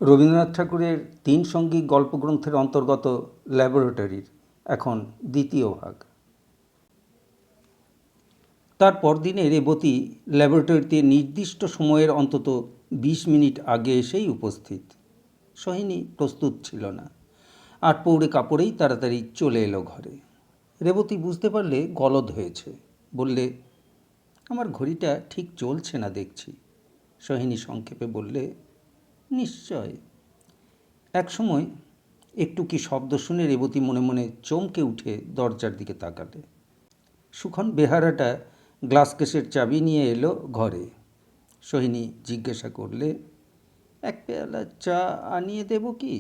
রবীন্দ্রনাথ ঠাকুরের ৩ সঙ্গী গল্পগ্রন্থের অন্তর্গত ল্যাবরেটরির এখন দ্বিতীয় ভাগ। তার পরদিনে রেবতী ল্যাবরেটরিতে নির্দিষ্ট সময়ের অন্তত ২০ মিনিট আগে এসেই উপস্থিত। সোহিনী প্রস্তুত ছিল না। আটপৌড়ে কাপড়েই তাড়াতাড়ি চলে এলো ঘরে। রেবতী বুঝতে পারলে গলদ হয়েছে। বললে, আমার ঘড়িটা ঠিক চলছে না দেখছি। সোহিনী সংক্ষেপে বললে, নিশ্চয়। একসময় একটু কি শব্দ শুনে রেবতী মনে মনে চমকে উঠে দরজার দিকে তাকালে। সুখন বেহারাটা গ্লাস কেসের চাবি নিয়ে এলো ঘরে। সোহিনী জিজ্ঞাসা করলে, এক পেয়ালা চা আনিয়ে দেব কি?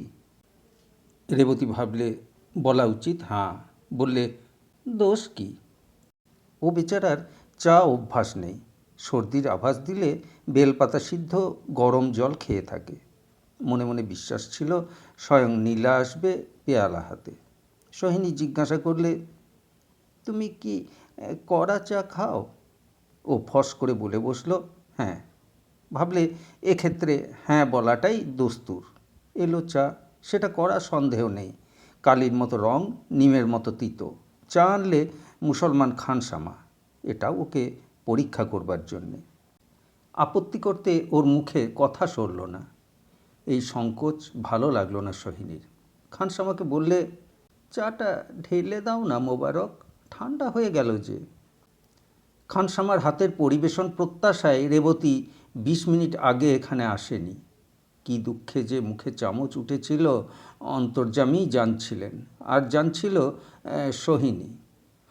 রেবতী ভাবলে বলা উচিত হ্যাঁ। বললে, দোষ কি? ও বেচারার চা অভ্যাস নেই। সর্দির আভাস দিলে বেলপাতা সিদ্ধ গরম জল খেয়ে থাকে। মনে মনে বিশ্বাস ছিল স্বয়ং নীলা আসবে পেয়ালা হাতে। সোহিনী জিজ্ঞাসা করলে, তুমি কি কড়া চা খাও? ও ফস করে বলে বসলো, হ্যাঁ। ভাবলে এক্ষেত্রে হ্যাঁ বলাটাই দস্তুর। এলো চা, সেটা কড়া সন্দেহ নেই। কালির মতো রং, নিমের মতো তিতো। চা আনলে মুসলমান খানসামা। এটাও ওকে পরীক্ষা করবার জন্যে। আপত্তি করতে ওর মুখে কথা সরল না। এই সংকোচ ভালো লাগলো না সোহিনীর। খানসামাকে বললে, চাটা ঢেলে দাও না মোবারক, ঠান্ডা হয়ে গেল যে। খানসামার হাতের পরিবেশন প্রত্যাশায় রেবতী ২০ মিনিট আগে এখানে আসেনি। কি দুঃখে যে মুখে চামচ উঠেছিল অন্তর্যামী জানছিলেন। আর জানছিল সোহিনী।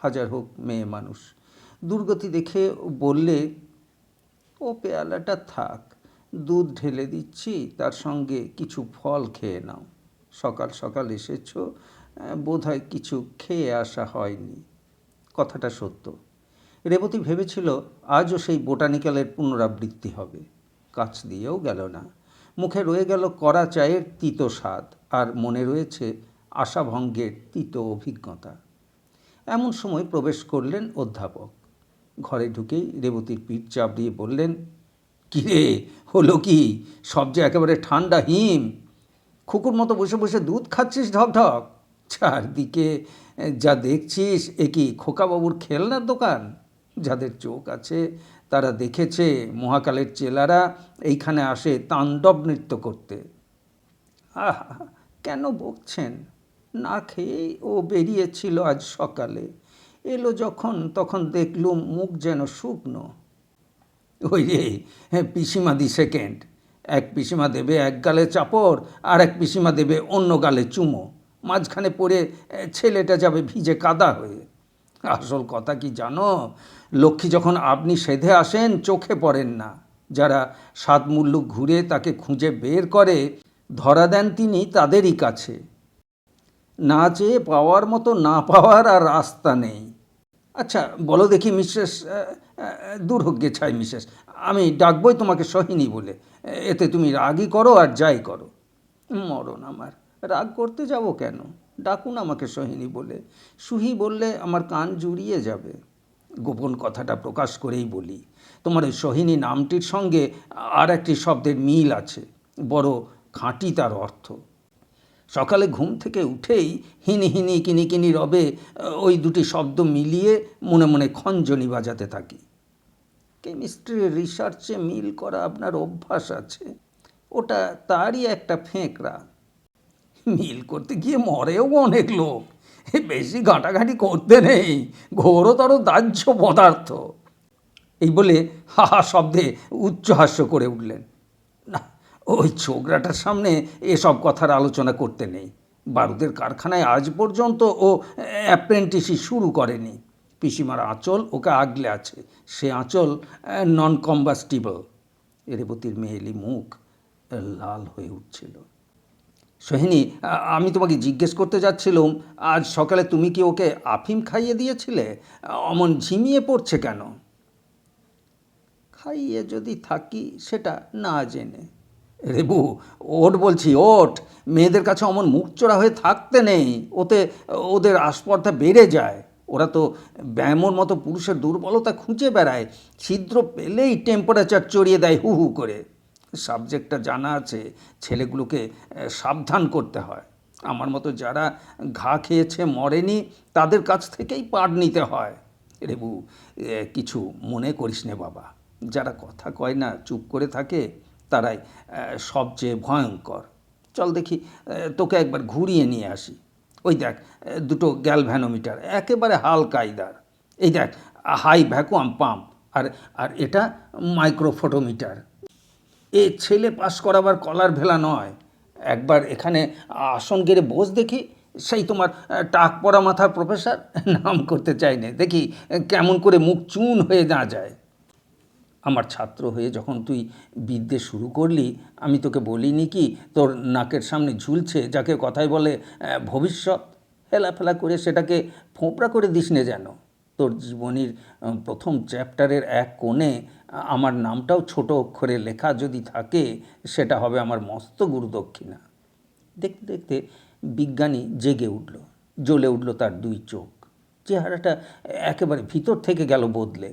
হাজার হোক মেয়ে মানুষ। দুর্গতি দেখে বললে, ও পেয়ালাটা থাক, দুধ ঢেলে দিচ্ছি, তার সঙ্গে কিছু ফল খেয়ে নাও। সকাল সকাল এসেছ, বোধহয় কিছু খেয়ে আসা হয়নি। কথাটা সত্য। রেবতী ভেবেছিল আজও সেই বোটানিক্যালের পুনরাবৃত্তি হবে। কাছ দিয়েও গেল না। মুখে রয়ে গেল কড়া চায়ের তিতো স্বাদ, আর মনে রয়েছে আশাভঙ্গের তিতো অভিজ্ঞতা। এমন সময় প্রবেশ করলেন অধ্যাপক। ঘরে ঢুকেই রেবতীর পিঠ চাপড়িয়ে বললেন, কিরে, হলো কি? সব যে একেবারে ঠান্ডা হিম। খুকুর মতো বসে বসে দুধ খাচ্ছিস ঢক ঢক। চারদিকে যা দেখছিস, এ কি খোকাবাবুর খেলনার দোকান? যাদের চোখ আছে তারা দেখেছে মহাকালের চেলারা এইখানে আসে তাণ্ডব নৃত্য করতে। আহা, কেন বকছেন? না খেয়েই ও বেরিয়েছিল আজ সকালে। এলো যখন তখন দেখলুম মুখ যেন শুকনো। ওই রে, পিসিমা দি সেকেন্ড। এক পিসিমা দেবে এক গালে চাপড়, আর এক পিসিমা দেবে অন্য গালে চুমো। মাঝখানে পড়ে ছেলেটা যাবে ভিজে কাদা হয়ে। আসল কথা কি জানো? লক্ষ্মী যখন আপনি সেধে আসেন চোখে পড়েন না। যারা সাত মুল্লুক ঘুরে তাকে খুঁজে বের করে ধরা দেন তিনি তাদেরই কাছে। না চেয়ে পাওয়ার মতো না পাওয়ার আর রাস্তা নেই। আচ্ছা বলো দেখি মিসেস, দূর হোক গে ছাই মিসেস, আমি ডাকবই তোমাকে সোহিনী বলে। এতে তুমি রাগই করো আর যাই করো। মরণ আমার, রাগ করতে যাব কেন? ডাকুন আমাকে সোহিনী বলে। সুহি বললে আমার কান জুড়িয়ে যাবে। গোপন কথাটা প্রকাশ করেই বলি, তোমার ওই সোহিনী নামটির সঙ্গে আর একটি শব্দের মিল আছে, বড় খাঁটি তার অর্থ। সকালে ঘুম থেকে উঠেই হিনি হিনি কিনি কিনি রবে ওই দুটি শব্দ মিলিয়ে মনে মনে খঞ্জনি বাজাতে থাকি। কেমিস্ট্রির রিসার্চে মিল করা আপনার অভ্যাস আছে, ওটা তারই একটা ফেঁকড়া। মিল করতে গিয়ে মরেও অনেক লোক। বেশি ঘাঁটাঘাঁটি করতে নেই, ঘোরতর দাহ্য পদার্থ। এই বলে হা হা শব্দে উচ্চহাস্য করে উঠলেন। না, ওই ছোকরাটার সামনে এসব কথার আলোচনা করতে নেই। বারুদের কারখানায় আজ পর্যন্ত ও অ্যাপ্রেন্টিসই শুরু করেনি। পিসিমার আঁচল ওকে আগলে আছে, সে আঁচল নন কম্বাস্টিবল। রেবতীর মেয়েলি মুখ লাল হয়ে উঠছিল। সোহিনী, আমি তোমাকে জিজ্ঞেস করতে যাচ্ছিলুম, আজ সকালে তুমি কি ওকে আফিম খাইয়ে দিয়েছিলে? অমন ঝিমিয়ে পড়ছে কেন? খাইয়ে যদি থাকি সেটা না জেনে। রেবু, ওঠ বলছি, ওঠ। মেয়েদের কাছে অমন মুখচোরা হয়ে থাকতে নেই, ওতে ওদের আস্পর্ধা বেড়ে যায়। ওরা তো ব্যায়ামর মতো পুরুষের দুর্বলতা খুঁজে বেড়ায়, ছিদ্র পেলেই টেম্পারেচার চড়িয়ে দেয় হু হু করে। সাবজেক্টটা জানা আছে, ছেলেগুলোকে সাবধান করতে হয়। আমার মতো যারা ঘা খেয়েছে মরেনি তাদের কাছ থেকেই পাঠ নিতে হয়। রেবু, কিছু মনে করিস নে বাবা। যারা কথা কয় না, চুপ করে থাকে, তারাই সবচেয়ে ভয়ঙ্কর। চল দেখি, তোকে একবার ঘুরিয়ে নিয়ে আসি। ওই দেখ, দুটো গ্যালভ্যানোমিটার একেবারে হাল কায়দার। এই দেখ, হাই ভ্যাকুয়াম পাম্প, আর আর এটা মাইক্রোফোটোমিটার। এ ছেলে পাস করাবার কলার ভেলা নয়। একবার এখানে আসন গেড়ে বস দেখি, সেই তোমার টাক পরা মাথার প্রফেসর। নাম করতে চাই না, দেখি কেমন করে মুখ চুন হয়ে না যায়। আমার ছাত্র হয়ে যখন তুই বিদ্যে শুরু করলি, আমি তোকে বলিনি কি তোর নাকের সামনে ঝুলছে যাকে কথায় বলে ভবিষ্যৎ? হেলাফেলা করে সেটাকে ফোঁপড়া করে দিস নে যেন। তোর জীবনীর প্রথম চ্যাপ্টারের এক কোণে আমার নামটাও ছোট অক্ষরে লেখা যদি থাকে, সেটা হবে আমার মস্ত গুরুদক্ষিণা। দেখতে দেখতে বিজ্ঞানী জেগে উঠল, জ্বলে উঠল তার দুই চোখ। চেহারাটা একেবারে ভিতর থেকে গেল বদলে।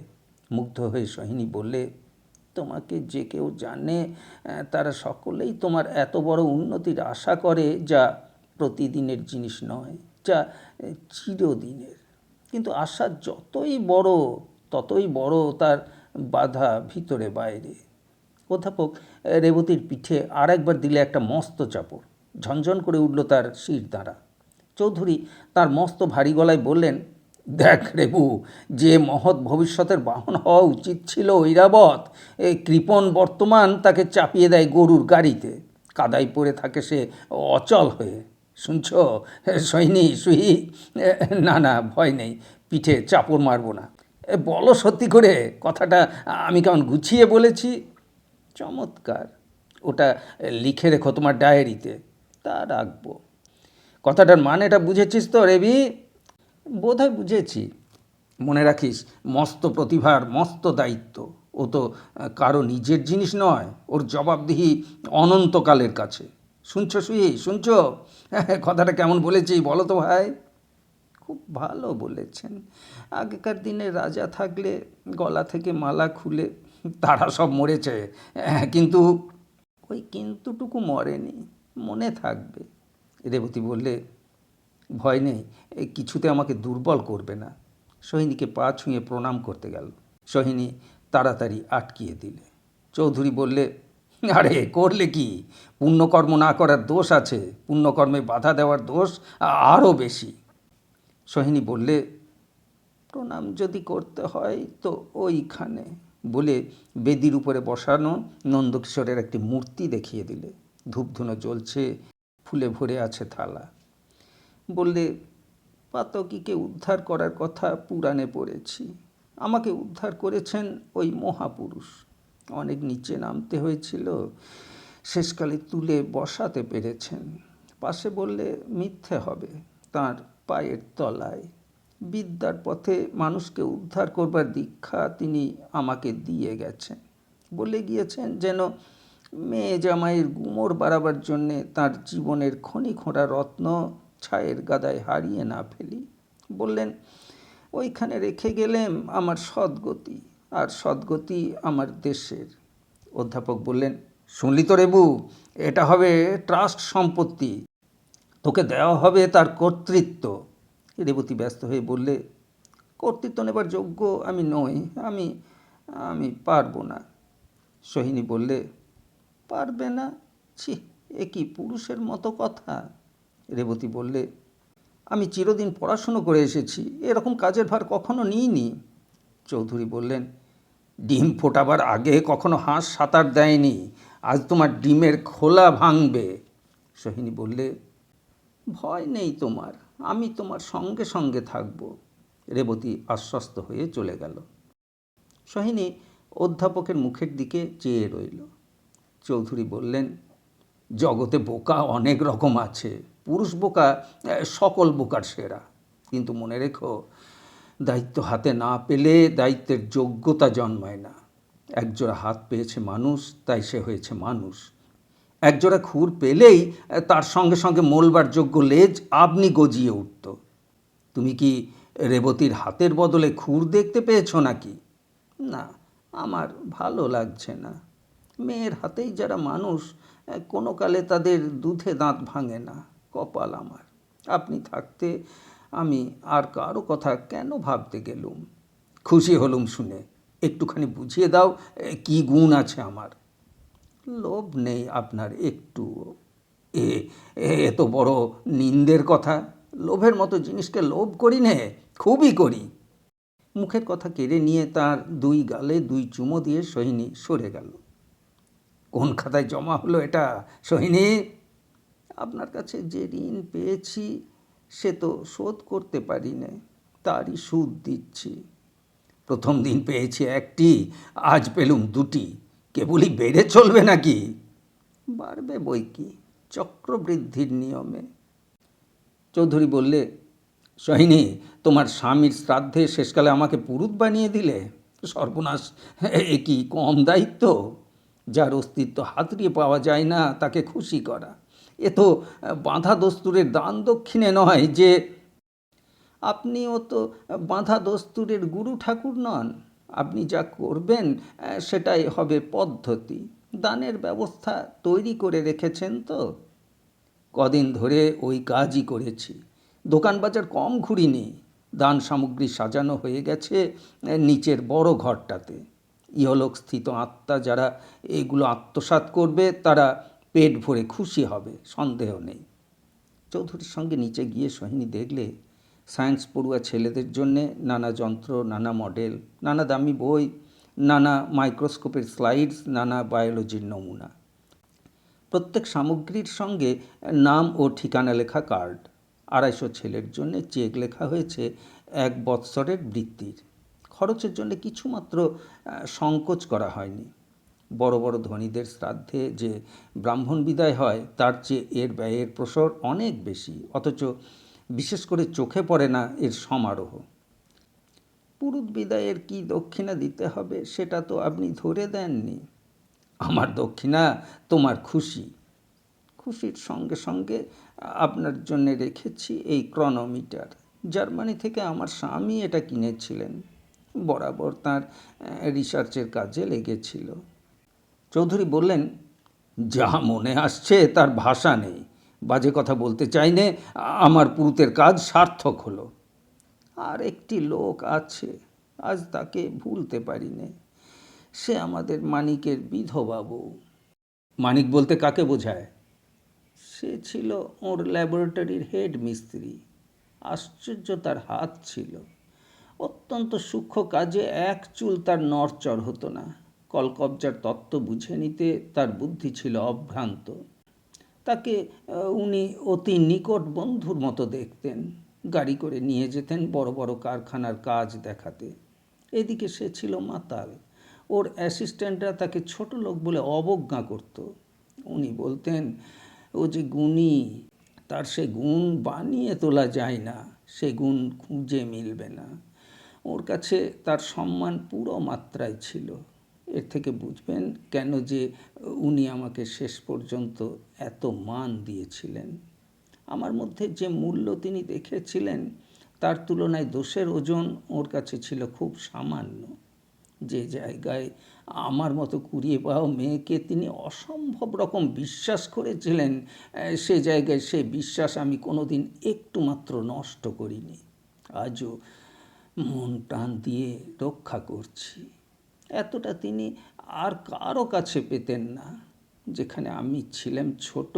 মুগ্ধ হয়ে সোহিনী বললে, তোমাকে যে কেউ জানে তারা সকলেই তোমার এত বড় উন্নতির আশা করে, যা প্রতিদিনের জিনিস নয়, যা চিরদিনের। কিন্তু আশা যতই বড়, ততই বড় তার বাধা ভিতরে বাইরে। অধ্যাপক রেবতীর পিঠে আর একবার দিলে একটা মস্ত চাপড়। ঝনঝন করে উঠল তার শির দ্বারা। চৌধুরী তার মস্ত ভারী গলায় বললেন, দেখ রেবু, যে মহৎ ভবিষ্যতের বাহন হওয়া উচিত ছিল ঐরাবত, এই কৃপণ বর্তমান তাকে চাপিয়ে দেয় গরুর গাড়িতে। কাদায় পড়ে থাকে সে অচল হয়ে। শুনছ সৈনী সুহি? না না, ভয় নেই, পিঠে চাপড় মারবো না। বলো সত্যি করে, কথাটা আমি কেমন গুছিয়ে বলেছি? চমৎকার, ওটা লিখে রেখো তোমার ডায়েরিতে। তা রাখবো। কথাটার মানেটা বুঝেছিস তো রেবি? বোধহয় বুঝেছি। মনে রাখিস, মস্ত প্রতিভার মস্ত দায়িত্ব। ও তো কারো নিজের জিনিস নয়, ওর জবাবদিহি অনন্তকালের কাছে। শুনছো সুহি, শুনছো? কথাটা কেমন বলেছি বলো তো ভাই? খুব ভালো বলেছেন। আগেকার দিনে রাজা থাকলে গলা থেকে মালা খুলে, তারা সব মরেছে, কিন্তু ওই কিন্তুটুকু মরেনি, মনে থাকবে। রেবতী বললে, ভয় নেই, কিছুতে আমাকে দুর্বল করবে না। সোহিনীকে পা ছুঁয়ে প্রণাম করতে গেল। সোহিনী তাড়াতাড়ি আটকিয়ে দিলে। চৌধুরী বললে, আরে করলে কি? পুণ্যকর্ম না করার দোষ আছে, পুণ্যকর্মে বাধা দেওয়ার দোষ আরও বেশি। সোহিনী বললে, প্রণাম যদি করতে হয় তো ওইখানে, বলে বেদির উপরে বসানো নন্দকিশোরের একটি মূর্তি দেখিয়ে দিলে। ধূপধুনো জ্বলছে, ফুলে ভরে আছে থালা। বললে, পাতকীকে উদ্ধার করার কথা পুরাণে পড়েছি। আমাকে উদ্ধার করেছেন ওই মহাপুরুষ। অনেক নিচে নামতে হয়েছিল, শেষকালে তুলে বসাতে পেরেছেন। পাশে বললে মিথ্যে হবে, তাঁর পায়ের তলায়। বিদ্যার পথে মানুষকে উদ্ধার করবার দীক্ষা তিনি আমাকে দিয়ে গেছেন। বলে গিয়েছেন যেন মেয়ে জামাইয়ের গুমর বাড়াবার জন্যে তাঁর জীবনের খনি খোঁড়া রত্ন ছায়ের গাদায় হারিয়ে না ফেলি। বললেন, ওইখানে রেখে গেলেম আমার সদ্গতি, আর সদ্গতি আমার দেশের। অধ্যাপক বললেন, শুনলি তো রেবু, এটা হবে ট্রাস্ট সম্পত্তি, তোকে দেওয়া হবে তার কর্তৃত্ব। রেবতী ব্যস্ত হয়ে বললে, কর্তৃত্ব নেবার যোগ্য আমি নই, আমি আমি পারবো না। সোহিনী বললে, পারবে না? ছি, এ কি পুরুষের মতো কথা? রেবতী বললে, আমি চিরদিন পড়াশুনো করে এসেছি, এরকম কাজের ভার কখনো নিইনি। চৌধুরী বললেন, ডিম ফোটাবার আগে কখনো হাঁস সাঁতার দেয়নি, আজ তোমার ডিমের খোলা ভাঙবে। সোহিনী বললে, ভয় নেই তোমার, আমি তোমার সঙ্গে সঙ্গে থাকব। রেবতী আশ্বস্ত হয়ে চলে গেল। সোহিনী অধ্যাপকের মুখের দিকে চেয়ে রইল। চৌধুরী বললেন, জগতে বোকা অনেক রকম আছে, পুরুষ বোকা সকল বোকার সেরা। কিন্তু মনে রেখো, দায়িত্ব হাতে না পেলে দায়িত্বের যোগ্যতা জন্মায় না। একজোড়া হাত পেয়েছে মানুষ, তাই সে হয়েছে মানুষ। একজোড়া খুর পেলেই তার সঙ্গে সঙ্গে মোলবার যোগ্য লেজ আপনি গজিয়ে উঠত। তুমি কি রেবতীর হাতের বদলে খুর দেখতে পেয়েছ নাকি? না, আমার ভালো লাগছে না। মেয়ের হাতেই যারা মানুষ, কোনো কালে তাদের দুধে দাঁত ভাঙে না। কপাল আমার, আপনি থাকতে আমি আর কারো কথা কেন ভাবতে গেলুম। খুশি হলুম শুনে। একটুখানি বুঝিয়ে দাও কি গুণ আছে আমার। লোভ নেই আপনার একটুও। এ এ তো বড় নিন্দের কথা। লোভের মতো জিনিসকে লোভ করি নে, খুবই করি। মুখের কথা কেড়ে নিয়ে তার দুই গালে দুই চুমো দিয়ে সোহিনী সরে গেল। কোন খাতায় জমা হলো এটা সোহিনী? আপনার কাছে যে ঋণ পেয়েছি সে তো শোধ করতে পারি না, তারই সুদ দিচ্ছি। প্রথম দিন পেয়েছি একটি, আজ পেলুম দুটি। কেবলই বেড়ে চলবে নাকি? বাড়বে বই কি, চক্রবৃদ্ধির নিয়মে। চৌধুরী বললে, সোহিনী, তোমার স্বামীর শ্রাদ্ধে শেষকালে আমাকে পুরুত বানিয়ে দিলে। সর্বনাশ, এ কি কম দায়িত্ব? যার অস্তিত্ব হাতড়িয়ে পাওয়া যায় না তাকে খুশি করা, এ তো বাঁধা দস্তুরের দান দক্ষিণে নয় যে। আপনিও তো বাঁধা দস্তুরের গুরু ঠাকুর নন। আপনি যা করবেন সেটাই হবে পদ্ধতি। দানের ব্যবস্থা তৈরি করে রেখেছেন তো? কদিন ধরে ওই কাজই করেছি। দোকান বাজার কম ঘুরিনি। দান সামগ্রী সাজানো হয়ে গেছে নিচের বড় ঘরটাতে। ইহলোক স্থিত আত্মা যারা এগুলো আত্মসাৎ করবে তারা পেট ভরে খুশি হবে, সন্দেহ নেই। চৌধুরীর সঙ্গে নিচে গিয়ে সোহিনী দেখলে সায়েন্স পড়ুয়া ছেলেদের জন্যে নানা যন্ত্র, নানা মডেল, নানা দামি বই, নানা মাইক্রোস্কোপের স্লাইডস, নানা বায়োলজির নমুনা। প্রত্যেক সামগ্রীর সঙ্গে নাম ও ঠিকানা লেখা কার্ড। 250 ছেলের জন্য চেক লেখা হয়েছে 1 বৎসরের বৃত্তির। খরচের জন্য কিছুমাত্র সংকোচ করা হয়নি। বড় বড় ধনীদের শ্রাদ্ধে যে ব্রাহ্মণ বিদায় হয় তার চেয়ে এর ব্যয়ের প্রসর অনেক বেশি, অথচ বিশেষ করে চোখে পড়ে না এর সমারোহ। পুরুত বিদায়ের কি দক্ষিণা দিতে হবে সেটা তো আপনি ধরে দেননি। আমার দক্ষিণা তোমার খুশি। খুশির সঙ্গে সঙ্গে আপনার জন্য রেখেছি এই ক্রনোমিটার। জার্মানি থেকে আমার স্বামী এটা কিনেছিলেন, বরাবর তার রিসার্চের কাজে লেগেছিল। চৌধুরী বললেন, যা মনে আসছে তার ভাষা নেই। বাজে কথা বলতে চাইনে, আমার পুরুতের কাজ সার্থক হলো। আর একটি লোক আছে, আজ তাকে ভুলতে পারি নে। সে আমাদের মানিকের বিধবা বউ। মানিক বলতে কাকে বোঝায়? সে ছিল ওর ল্যাবরেটরির হেড মিস্ত্রি। আশ্চর্য তার হাত ছিল। অত্যন্ত সূক্ষ্ম কাজে এক চুল তার নড়চড় হতো না। কলকবজার তত্ত্ব বুঝে নিতে তার বুদ্ধি ছিল অভ্রান্ত। তাকে উনি অতি নিকট বন্ধুর মতো দেখতেন। গাড়ি করে নিয়ে যেতেন বড় বড় কারখানার কাজ দেখাতে। এদিকে সে ছিল মাতাল। ওর অ্যাসিস্ট্যান্টরা তাকে ছোট লোক বলে অবজ্ঞা করত। উনি বলতেন, ও যে গুণী, তার সে গুণ বানিয়ে তোলা যায় না, সে গুণ খুঁজে মিলবে না। ওর কাছে তার সম্মান পুরো মাত্রায় ছিল। এর থেকে বুঝবেন কেন যে উনি আমাকে শেষ পর্যন্ত এত মান দিয়েছিলেন। আমার মধ্যে যে মূল্য তিনি দেখেছিলেন তার তুলনায় দোষের ওজন ওর কাছে ছিল খুব সামান্য। যে জায়গায় আমার মতো কুড়িয়ে পাওয়া মেয়েকে তিনি অসম্ভব রকম বিশ্বাস করেছিলেন, সে জায়গায় সে বিশ্বাস আমি কোনোদিন একটু মাত্র নষ্ট করিনি। আজও মন প্রাণ দিয়ে রক্ষা করছি। এতটা তিনি আর কারো কাছে পেতেন না। যেখানে আমি ছিলাম ছোট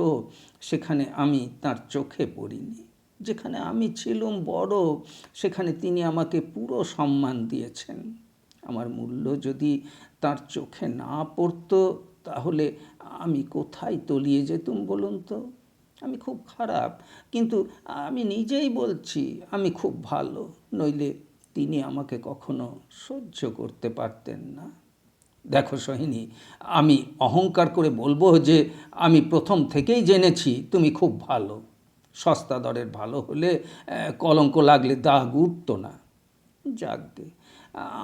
সেখানে আমি তার চোখে পড়িনি। যেখানে আমি ছিলাম বড় সেখানে তিনি আমাকে পুরো সম্মান দিয়েছেন। আমার মূল্য যদি তার চোখে না পড়তো তাহলে আমি কোথায় তলিয়ে যেতুম বলুন তো? আমি খুব খারাপ, কিন্তু আমি নিজেই বলছি আমি খুব ভালো, নইলে তিনি আমাকে কখনো সহ্য করতে পারতেন না। দেখো সোহিনী, আমি অহংকার করে বলবো যে আমি প্রথম থেকেই জেনেছি তুমি খুব ভালো। সস্তা দরের ভালো হলে কলঙ্ক লাগলে দাগ উঠত না। যাকগে,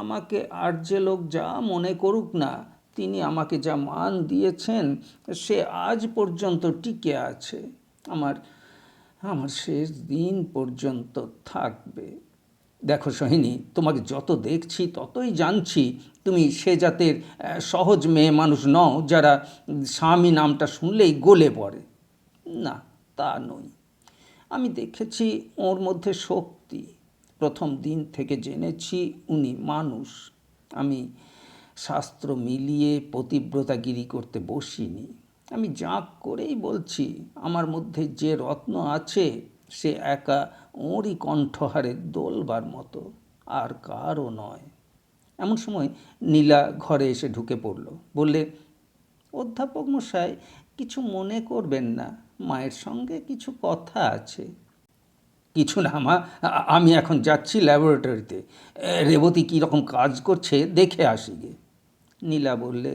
আমাকে আর যে লোক যা মনে করুক না, তিনি আমাকে যা মান দিয়েছেন সে আজ পর্যন্ত টিকে আছে। আমার শেষ দিন পর্যন্ত থাকবে। দেখো সোহিনী, তোমাকে যত দেখছি ততই জানছি তুমি সে জাতের সহজ মেয়ে মানুষ নও যারা স্বামী নামটা শুনলেই গলে পড়ে। না, তা নই। আমি দেখেছি ওর মধ্যে শক্তি। প্রথম দিন থেকে জেনেছি উনি মানুষ। আমি শাস্ত্র মিলিয়ে পতিব্রতাগিরি করতে বসিনি। আমি জাঁক করেই বলছি, আমার মধ্যে যে রত্ন আছে সে একা ওরই কণ্ঠহারের দোলবার মতো, আর কারও নয়। এমন সময় নীলা ঘরে এসে ঢুকে পড়ল। বললে, অধ্যাপক মশাই, কিছু মনে করবেন না, মায়ের সঙ্গে কিছু কথা আছে। কিছু না মা, আমি এখন যাচ্ছি ল্যাবরেটরিতে। রেবতী কীরকম কাজ করছে দেখে আসি গে। নীলা বললে,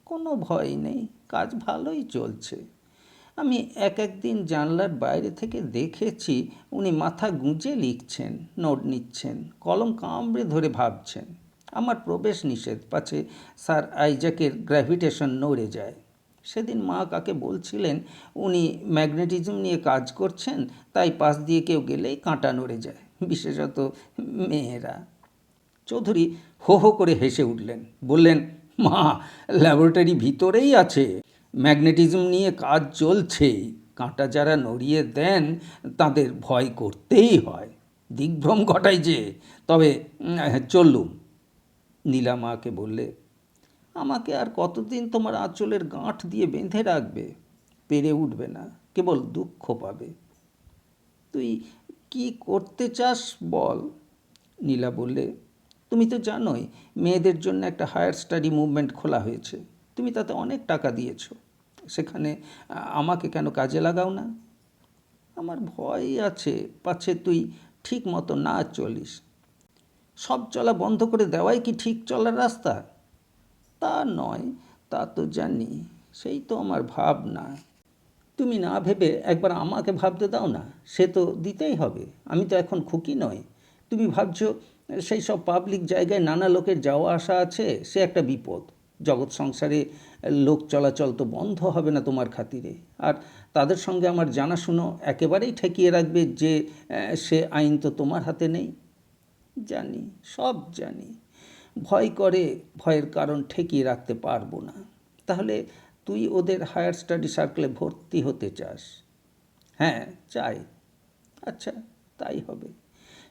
কোনো ভয় নেই, কাজ ভালোই চলছে। আমি এক একদিন জানলার বাইরে থেকে দেখেছি উনি মাথা গুঁজে লিখছেন, নোট নিচ্ছেন, কলম কামড়ে ধরে ভাবছেন। আমার প্রবেশ নিষেধ, পাছে স্যার আইজাকের গ্র্যাভিটেশন নড়ে যায়। সেদিন মা কাকে বলছিলেন উনি ম্যাগনেটিজম নিয়ে কাজ করছেন, তাই পাশ দিয়ে কেউ গেলেই কাঁটা নড়ে যায়, বিশেষত মেয়েরা। চৌধুরী হো হো করে হেসে উঠলেন। বললেন, মা, ল্যাবরেটরি ভিতরেই আছে, ম্যাগনেটিজম নিয়ে কাজ চলছেই। কাঁটা যারা নড়িয়ে দেন তাদের ভয় করতেই হয়, দিগ্ভ্রম ঘটায় যে। তবে চললুম। নীলা মাকে বললে, আমাকে আর কতদিন তোমার আঁচলের গাঁঠ দিয়ে বেঁধে রাখবে? পেরে উঠবে না, কেবল দুঃখ পাবে। তুই কি করতে চাস বল? নীলা বললে, তুমি তো জানোই মেয়েদের জন্য একটা হায়ার স্টাডি মুভমেন্ট খোলা হয়েছে। তুমি তাতে অনেক টাকা দিয়েছ। সেখানে আমাকে কেন কাজে লাগাও না? আমার ভয় আছে পাছে তুই ঠিক মতো না চলিস। সব চলা বন্ধ করে দেওয়াই কি ঠিক চলার রাস্তা? তা নয়, তা তো জানি, সেই তো আমার ভাবনা। তুমি না ভেবে একবার আমাকে ভাবতে দাও না, সে তো দিতেই হবে। আমি তো এখন খুকি নই। তুমি ভাবছো সেই সব পাবলিক জায়গায় নানা লোকের যাওয়া আসা আছে, সে একটা বিপদ। জগৎ সংসারে লোক চলাচল তো বন্ধ হবে না তোমার খাতিরে। আর তাদের সঙ্গে আমার জানাশুনো একেবারেই ঠেকিয়ে রাখবে যে সে আইন তো তোমার হাতে নেই। জানি, সব জানি। ভয় করে, ভয়ের কারণ ঠেকিয়ে রাখতে পারবো না। তাহলে তুই ওদের হায়ার স্টাডি সার্কেলে ভর্তি হতে চাস? হ্যাঁ, চাই। আচ্ছা, তাই হবে।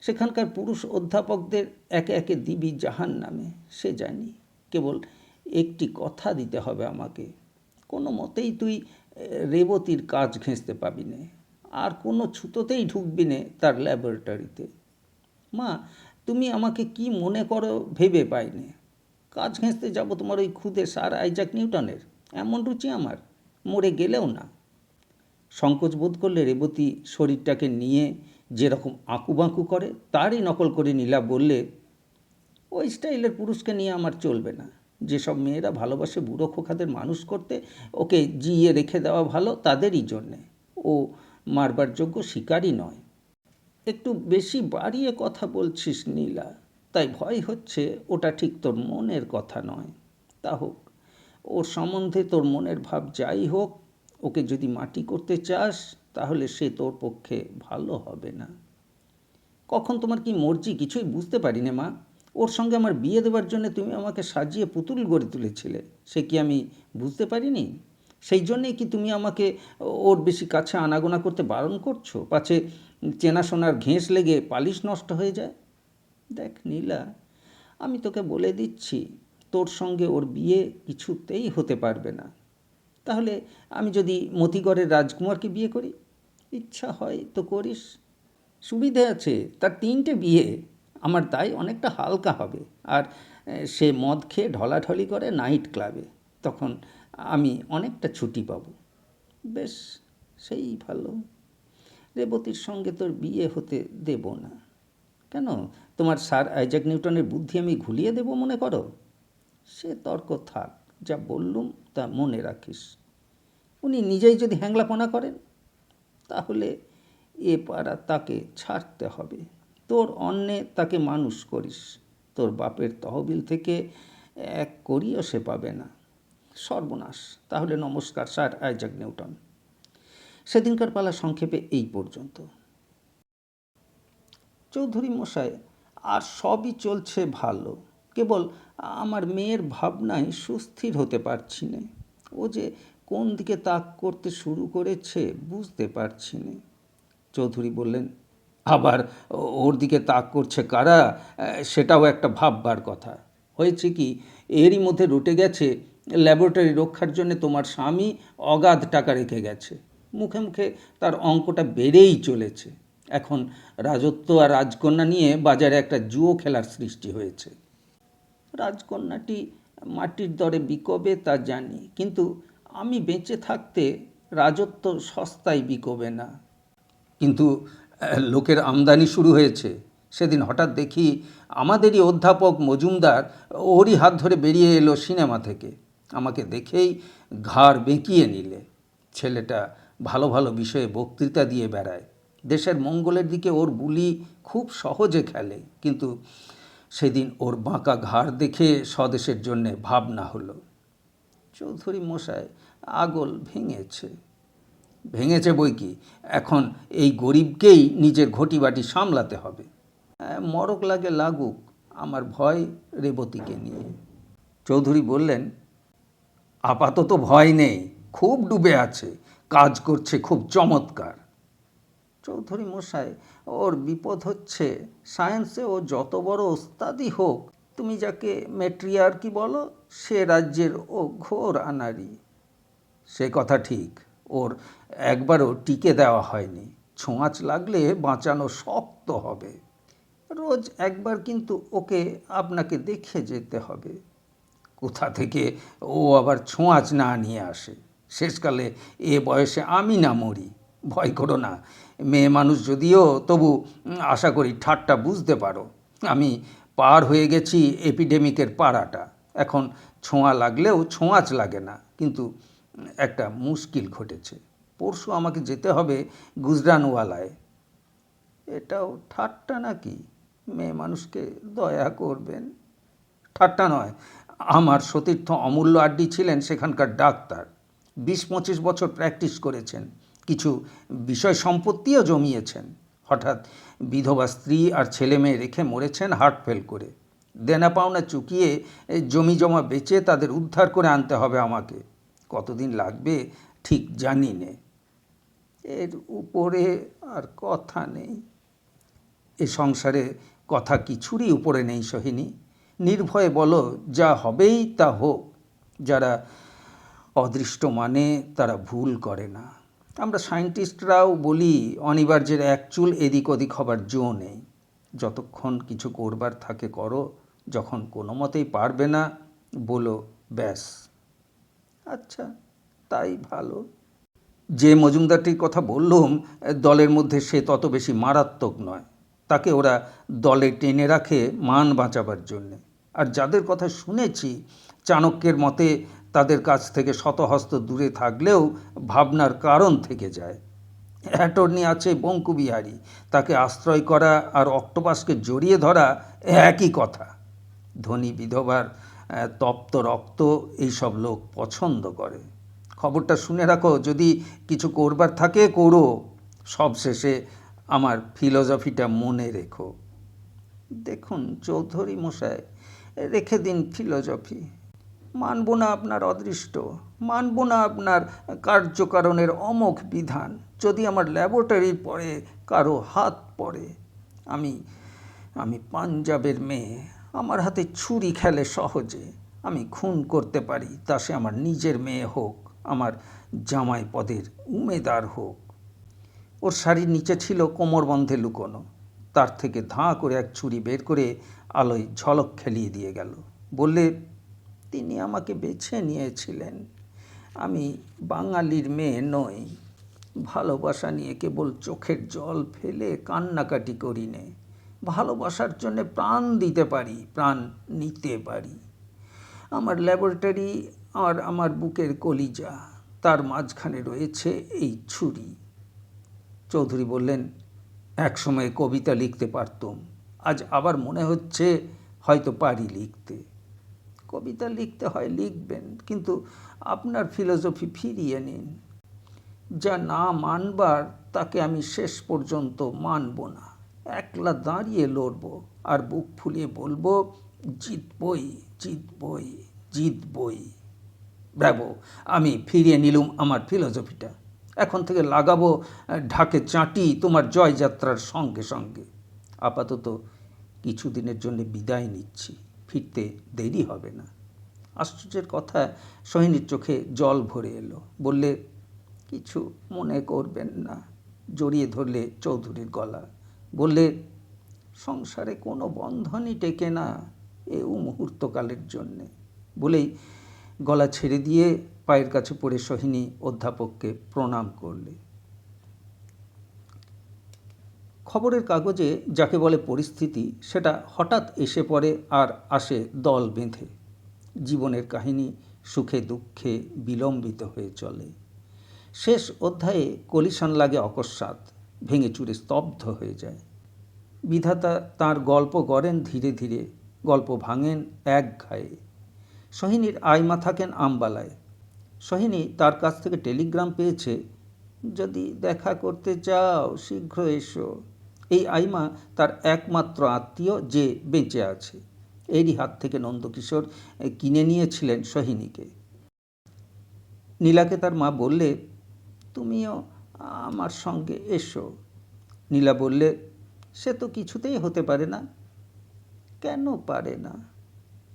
সেখানকার পুরুষ অধ্যাপকদের একে একে দিবি জাহান্নামে, সে জানি। কেবল একটি কথা দিতে হবে আমাকে, কোনো মতেই তুই রেবতীর কাজ ঘেঁষতে পাবি নে, আর কোনো ছুতোতেই ঢুকবি নে তার ল্যাবরেটরিতে। মা, তুমি আমাকে কি মনে করো ভেবে পাইনে। কাজ ঘেঁষতে যাব তোমার ওই খুদে স্যার আইজাক নিউটনের? এমন রুচি আমার, মরে গেলেও না। সংকোচ বোধ করলে রেবতী শরীরটাকে নিয়ে যেরকম আঁকুবাঁকু করে তারই নকল করে নীলা বললে, ওই স্টাইলের পুরুষকে নিয়ে আমার চলবে না। যেসব মেয়েরা ভালোবাসে বুড়ো খোকাদের মানুষ করতে, ওকে জিইয়ে রেখে দেওয়া ভালো তাদেরই জন্যে। ও মারবার যোগ্য শিকারই নয়। একটু বেশি বাড়িয়ে কথা বলছিস নীলা, তাই ভয় হচ্ছে ওটা ঠিক তোর মনের কথা নয়। তা হোক, ওর সম্বন্ধে তোর মনের ভাব যাই হোক, ওকে যদি মাটি করতে চাস তাহলে সে তোর পক্ষে ভালো হবে না। কখন তোমার কি মর্জি কিছুই বুঝতে পারি না মা। ওর সঙ্গে আমার বিয়ে দেওয়ার জন্য তুমি আমাকে সাজিয়ে পুতুল গড়ে তুলেছিলে, সে কি আমি বুঝতে পারিনি? সেই জন্যেই কি তুমি আমাকে ওর বেশি কাছে আনাগোনা করতে বারণ করছো, পাছে চেনাশোনার ঘেঁষ লেগে পালিশ নষ্ট হয়ে যায়? দেখ নীলা, আমি তোকে বলে দিচ্ছি, তোর সঙ্গে ওর বিয়ে কিছুতেই হতে পারবে না। তাহলে আমি যদি মতিগড়ের রাজকুমারকে বিয়ে করি? ইচ্ছা হয় তো করিস, সুবিধে আছে, তার 3টে বিয়ে। আমার দায় অনেকটা হালকা হবে। আর সে মদ খেয়ে ঢলাঢলি করে নাইট ক্লাবে, তখন আমি অনেকটা ছুটি পাব। বেশ, সেই ভালো। রেবতীর সঙ্গে তোর বিয়ে হতে দেব না। কেন, তোমার স্যার আইজাক নিউটনের বুদ্ধি আমি ঘুলিয়ে দেব মনে করো? সে তর্ক থাক, যা বললুম তা মনে রাখিস। উনি নিজেই যদি হ্যাংলাপনা করেন, তাহলে এ পাড়া তাকে ছাড়তে হবে। তোর অন্নে তাকে মানুষ করিস, তোর বাপের তহবিল থেকে এক করিও সে পাবে না। সর্বনাশ। তাহলে নমস্কার স্যার আইজাক নিউটন। সেদিনকার পালা সংক্ষেপে এই পর্যন্ত। চৌধুরী মশাই, আর সবই চলছে ভালো, কেবল আমার মেয়ের ভাবনায় সুস্থির হতে পারছি না। ও যে কোন দিকে তাক করতে শুরু করেছে বুঝতে পারছি না। চৌধুরী বললেন, আবার ওর দিকে তাক করছে কারা, সেটাও একটা ভাববার কথা। হয়েছে কি, এরই মধ্যে রটে গেছে ল্যাবরেটরি রক্ষার জন্য তোমার স্বামী অগাধ টাকা রেখে গেছে। মুখে মুখে তার অঙ্কটা বেড়েই চলেছে। এখন রাজত্ব আর রাজকন্যা নিয়ে বাজারে একটা জুয়ো খেলার সৃষ্টি হয়েছে। রাজকন্যাটি মাটির দরে বিকবে তা জানি, কিন্তু আমি বেঁচে থাকতে রাজত্ব সস্তায় বিকবে না। কিন্তু লোকের আমদানি শুরু হয়েছে। সেদিন হঠাৎ দেখি আমাদেরই অধ্যাপক মজুমদার ওরই হাত ধরে বেরিয়ে এলো সিনেমা থেকে। আমাকে দেখেই ঘাড় বেঁকিয়ে নিলে। ছেলেটা ভালো ভালো বিষয়ে বক্তৃতা দিয়ে বেড়ায়, দেশের মঙ্গলের দিকে ওর বুলি খুব সহজে খেলে। কিন্তু সেদিন ওর বাঁকা ঘাড় দেখে স্বদেশের জন্যে ভাবনা হলো। চৌধুরী মশাই, আগল ভেঙেছে। ভেঙেছে বই কি, এখন এই গরিবকেই নিজের ঘটিবাটি সামলাতে হবে। মরক লাগে লাগুক, আমার ভয় রেবতীকে নিয়ে। চৌধুরী বললেন, আপাতত ভয় নেই, খুব ডুবে আছে, কাজ করছে খুব চমৎকার। চৌধুরী মশাই, ওর বিপদ হচ্ছে সায়েন্সে ও যত বড় ওস্তাদি হোক, তুমি যাকে মেট্রিয়ার্কি বলো, সে রাজ্যের ও ঘোর আনাড়ি। সে কথা ঠিক, ওর একবারও টিকে দেওয়া হয়নি। ছোঁয়াচ লাগলে বাঁচানো শক্ত হবে। রোজ একবার কিন্তু ওকে আপনাকে দেখে যেতে হবে। কোথা থেকে ও আবার ছোঁয়াচ না নিয়ে আসে। শেষকালে এ বয়সে আমি না মরি। ভয় করো না, মেয়ে মানুষ যদিও, তবু আশা করি ঠাট্টা বুঝতে পারো। আমি পার হয়ে গেছি এপিডেমিকের পাড়াটা। এখন ছোঁয়া লাগলেও ছোঁয়াচ লাগে না। কিন্তু একটা মুশকিল ঘটেছে। পরশু আমাকে যেতে হবে গুজরানওয়ালায়। এটাও ঠাট্টা নাকি? মেয়ে মানুষকে দয়া করবেন। ঠাট্টা নয়, আমার সতীর্থ অমূল্য আড্ডি ছিলেন সেখানকার ডাক্তার। 20-25 বছর প্র্যাকটিস করেছেন, কিছু বিষয় সম্পত্তিও জমিয়েছেন। হঠাৎ বিধবা স্ত্রী আর ছেলে মেয়ে রেখে মরেছেন হার্ট ফেল করে। দেনা পাওনা চুকিয়ে জমি জমা বেচে তাদের উদ্ধার করে আনতে হবে আমাকে। কতদিন লাগবে ঠিক জানি নে। এর উপরে আর কথা নেই। এ সংসারে কথা কিছুরই উপরে নেই সোহিনী। নির্ভয়ে বলো, যা হবেই তা হোক। যারা অদৃষ্ট মানে তারা ভুল করে না। আমরা সায়েন্টিস্টরাও বলি অনিবার্যের এক চুল এদিক ওদিক হবার জো নেই। যতক্ষণ কিছু করবার থাকে করো, যখন কোনো মতেই পারবে না বলো, ব্যাস। আচ্ছা, তাই ভালো। যে মজুমদারটির কথা বললুম, দলের মধ্যে সে তত বেশি মারাত্মক নয়। তাকে ওরা দলে টেনে রাখে মান বাঁচাবার জন্যে। আর যাদের কথা শুনেছি, চাণক্যের মতে তাদের কাছ থেকে শতহস্ত দূরে থাকলেও ভাবনার কারণ থেকে যায়। অ্যাটর্নি আছে বঙ্কুবিহারী, তাকে আশ্রয় করা আর অক্টোপাসকে জড়িয়ে ধরা একই কথা। ধনী বিধবার তপ্ত রক্ত এইসব লোক পছন্দ করে। খবরটা শুনে রাখো, যদি কিছু করবার থাকে করো। সবশেষে আমার ফিলসফিটা মনে রেখো। দেখুন চৌধুরী মশাই, রেখে দিন ফিলসফি। মানব না আপনার অদৃষ্ট, মানব না আপনার কার্যকারণের অমোঘ বিধান, যদি আমার ল্যাবরেটরির পরে কারো হাত পড়ে। আমি পাঞ্জাবের মেয়ে, আমার হাতে ছুরি খেলে সহজে। আমি খুন করতে পারি, তা সে আমার নিজের মেয়ে হোক, আমার জামাই পদের উমেদার হোক। ওর শাড়ির নিচে ছিল কোমরবন্ধে লুকোনো। তার থেকে ধাঁ করে এক ছুরি বের করে আলোয় ঝলক খেলিয়ে দিয়ে গেল। বললে, তিনি আমাকে বেছে নিয়েছিলেন। আমি বাঙালির মেয়ে নই। ভালোবাসা নিয়ে কেবল চোখের জল ফেলে কান্নাকাটি করি নে। ভালোবাসার জন্যে প্রাণ দিতে পারি, প্রাণ নিতে পারি। আমার ল্যাবরেটরি আর আমার বুকের কলিজা, তার মাঝখানে রয়েছে এই ছুরি। চৌধুরী বললেন, একসময় কবিতা লিখতে পারতুম, আজ আবার মনে হচ্ছে হয়তো পারি লিখতে। কবিতা লিখতে হয় লিখবেন, কিন্তু আপনার ফিলসফি ফিরিয়ে নিন। যা না মানবার তাকে আমি শেষ পর্যন্ত মানব না। একলা দাঁড়িয়ে লড়ব আর বুক ফুলিয়ে বলবো, জিতবই, জিতবই, জিতবই। ব্রাভো! আমি ফিরিয়ে নিলুম আমার ফিলসফিটা। এখন থেকে লাগাবো ঢাকে চাঁটি তোমার জয়যাত্রার সঙ্গে সঙ্গে। আপাতত কিছুদিনের জন্য বিদায় নিচ্ছি, ফিরতে দেরি হবে না। আশ্চর্যের কথা, সোহিনীর চোখে জল ভরে এলো। বললে, কিছু মনে করবেন না। জড়িয়ে ধরলে চৌধুরীর গলা। বললে, সংসারে কোনো বন্ধনই টেকে না এও মুহূর্তকালের জন্যে। বলেই গলা ছেড়ে দিয়ে পায়ের কাছে পড়ে সোহিনী অধ্যাপককে প্রণাম করলে। খবরের কাগজে যাকে বলে পরিস্থিতি, সেটা হঠাৎ এসে পড়ে আর আসে দল বেঁধে। জীবনের কাহিনী সুখে দুঃখে বিলম্বিত হয়ে চলে। শেষ অধ্যায়ে কলিশন লাগে অকস্মাৎ, ভেঙে চুরে স্তব্ধ হয়ে যায়। বিধাতা তাঁর গল্প গড়েন ধীরে ধীরে, গল্প ভাঙেন একঘায়ে। সোহিনীর আইমা থাকেন আম্বালায়। সোহিনী তার কাছ থেকে টেলিগ্রাম পেয়েছে, যদি দেখা করতে চাও শীঘ্র এসো। এই আইমা তার একমাত্র আত্মীয় যে বেঁচে আছে। এরই হাত থেকে নন্দকিশোর কিনে নিয়েছিলেন সোহিনীকে। নীলাকে তার মা বললে, তুমিও আমার সঙ্গে এসো। নীলা বললে, সে তো কিছুতেই হতে পারে না। কেন পারে না?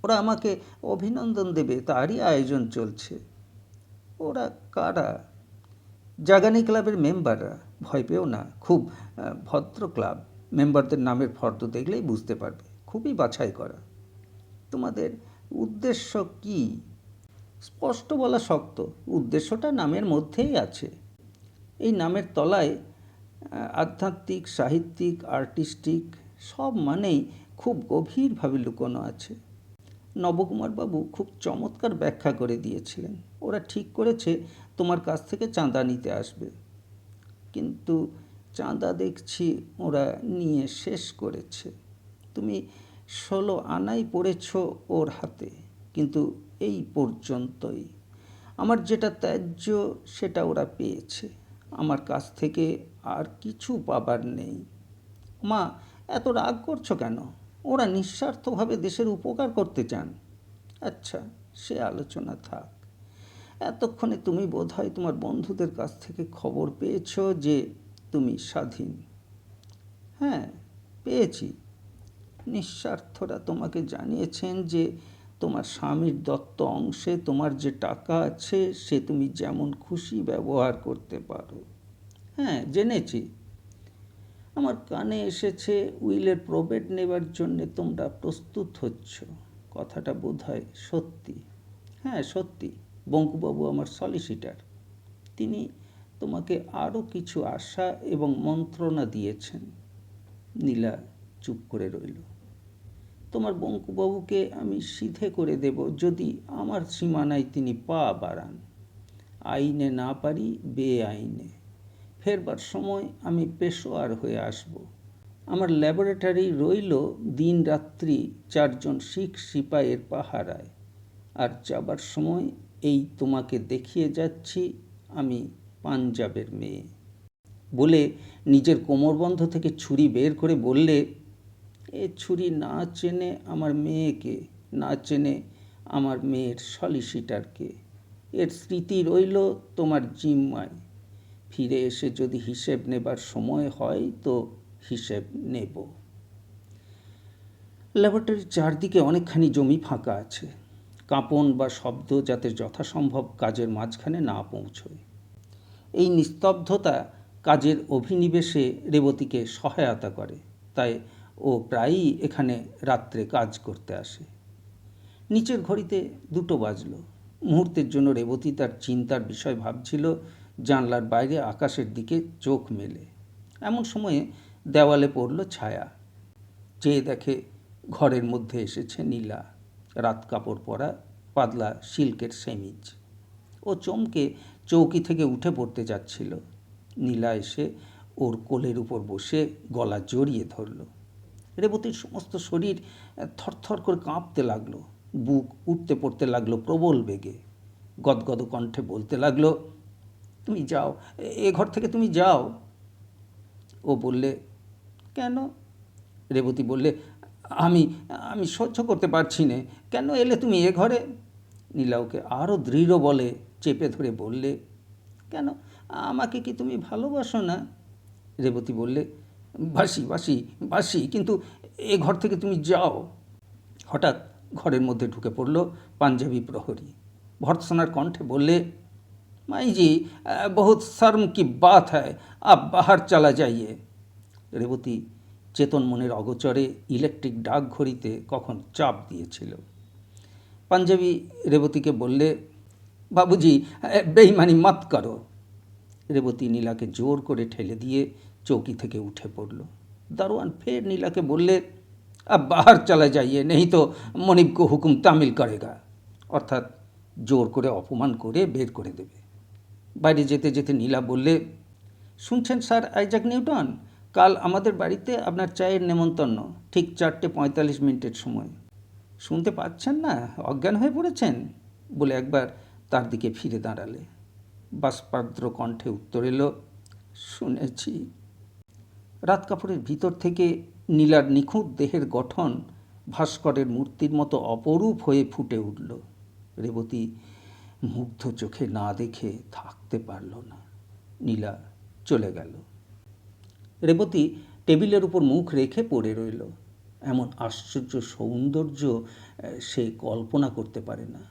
ওরা আমাকে অভিনন্দন দেবে, তারই আয়োজন চলছে। ওরা কারা? জাগানি ক্লাবের মেম্বাররা। ভয় পেও না, খুব ভদ্র ক্লাব। মেম্বারদের নামের ফর্দ দেখলেই বুঝতে পারবে, খুবই বাছাই করা। তোমাদের উদ্দেশ্য কি? স্পষ্ট বলা শক্ত। উদ্দেশ্যটা নামের মধ্যেই আছে। এই নামের তলায় আধ্যাত্মিক, সাহিত্যিক, আর্টিস্টিক সব মানেই খুব গভীরভাবে লুকোনো আছে। নবকুমারবাবু খুব চমৎকার ব্যাখ্যা করে দিয়েছিলেন। ওরা ঠিক করেছে তোমার কাছ থেকে চাঁদা নিতে আসবে, কিন্তু চাঁদা দেখছি ওরা নিয়ে শেষ করেছে। তুমি 16 আনাই পড়েছ ওর হাতে, কিন্তু এই পর্যন্তই। আমার যেটা ত্যায্য সেটা ওরা পেয়েছে। আমার কাছ থেকে আর কিছু পাবার নেই। মা, এত রাগ করছো কেন? ওরা নিঃস্বার্থভাবে দেশের উপকার করতে চান। আচ্ছা, সে আলোচনা থাক। এতক্ষণে তুমি বোধহয় তোমার বন্ধুদের কাছ থেকে খবর পেয়েছ যে তুমি স্বাধীন। হ্যাঁ, পেয়েছি। নিঃস্বার্থরা তোমাকে জানিয়েছেন যে তোমার স্বামীর দত্ত অংশে তোমার যে টাকা আছে সে তুমি যেমন খুশি ব্যবহার করতে পারো। হ্যাঁ, জেনেছি। আমার কানে এসেছে উইলের প্রবেট নেবার জন্যে তোমরা প্রস্তুত হচ্ছ। কথাটা বোধহয় সত্যি। হ্যাঁ, সত্যি। বঙ্কুবাবু আমার সলিসিটার। তিনি তোমাকে আরও কিছু আশা এবং মন্ত্রণা দিয়েছেন। নীলা চুপ করে রইল। তোমার বঙ্কুবাবুকে আমি সিধে করে দেব যদি আমার সীমানায় তিনি পা বাড়ান। আইনে না পারি, বেআইনে। ফেরবার সময় আমি পেশোয়ার হয়ে আসব। আমার ল্যাবরেটরি রইল দিন রাত্রি 4 জন শিখ সিপাইয়ের পাহারায়। আর যাবার সময় এই তোমাকে দেখিয়ে যাচ্ছি আমি পাঞ্জাবের মেয়ে। বলে নিজের কোমরবন্ধ থেকে ছুরি বের করে বললে, এ ছুরি না চেনে আমার মেয়েকে, না চেনে আমার মেয়ের সলিসিটারকে। এর স্মৃতি রইল তোমার জিম্মায়। ফিরে এসে যদি হিসেব নেবার সময় হয় তো হিসেব নেব। ল্যাবরেটরির চারদিকে অনেকখানি জমি ফাঁকা আছে। কাঁপন বা শব্দ যাতে যথাসম্ভব কাজের মাঝখানে না পৌঁছয়। এই নিস্তব্ধতা কাজের অভিনিবেশে রেবতীকে সহায়তা করে, তাই ও প্রায়ই এখানে রাত্রে কাজ করতে আসে। নিচের ঘড়িতে 2টো বাজল। মুহূর্তের জন্য রেবতী তার চিন্তার বিষয় ভাবছিল, জানলার বাইরে আকাশের দিকে চোখ মেলে। এমন সময়ে দেওয়ালে পড়ল ছায়া। চেয়ে দেখে ঘরের মধ্যে এসেছে নীলা, রাত কাপড় পরা, পাতলা সিল্কের সেমিজ। ও চমকে চৌকি থেকে উঠে পড়তে যাচ্ছিল। নীলা এসে ওর কোলের উপর বসে গলা জড়িয়ে ধরল। রেবতীর সমস্ত শরীর থরথর করে কাঁপতে লাগলো। বুক উঠতে পড়তে লাগলো প্রবল বেগে। গদগদ কণ্ঠে বলতে লাগলো, তুমি যাও, এ ঘর থেকে তুমি যাও। ও বললে, কেন? রেবতী বললে, আমি আমি সহ্য করতে পারছি নে। কেন এলে তুমি এ ঘরে? নীলা ওকে আরও দৃঢ় বলে চেপে ধরে বললে, কেন, আমাকে কি তুমি ভালোবাসো না? রেবতী বললে, বাসি বাসি বাসি, কিন্তু এ ঘর থেকে তুমি যাও। হঠাৎ ঘরের মধ্যে ঢুকে পড়ল পাঞ্জাবি প্রহরী। ভর্ৎসনার কণ্ঠে বললে, মাইজি, বহুত শর্ম কি বাত হ্যায়, আপ বাহার চলা যাইয়ে। রেবতী চেতন মনের অগোচরে ইলেকট্রিক ডাক ঘড়িতে কখন চাপ দিয়েছিল। পাঞ্জাবি রেবতীকে বললে, বাবুজি, বেইমানি মত করো। রেবতী নীলাকে জোর করে ঠেলে দিয়ে চৌকি থেকে উঠে পড়ল। দারোয়ান ফের নীলাকে বললে, अब बाहर चला जाइए, नहीं तो মনিব को হুকুম তামিল করেগা, অর্থাৎ জোর করে অপমান করে বের করে দেবে। বাইরে যেতে যেতে নীলা বললে, শুনছেন স্যার আইজাক নিউটন, কাল আমাদের বাড়িতে আপনার চায়ের নেমন্তন্ন, ঠিক 4:45 সময়। শুনতে পাচ্ছেন না, অজ্ঞান হয়ে পড়েছেন? বলে একবার তার দিকে ফিরে দাঁড়ালে। বাষ্পার্দ্র কণ্ঠে উত্তর এলো, শুনেছি। রাত কাপড়ের ভিতর থেকে নীলার নিখুঁত দেহের গঠন ভাস্করের মূর্তির মতো অপরূপ হয়ে ফুটে উঠল। রেবতী মুগ্ধ চোখে না দেখে থাকতে পারল না। নীলা চলে গেল। রেবতী টেবিলের উপর মুখ রেখে পড়ে রইল। এমন আশ্চর্য সৌন্দর্য সে কল্পনা করতে পারে না।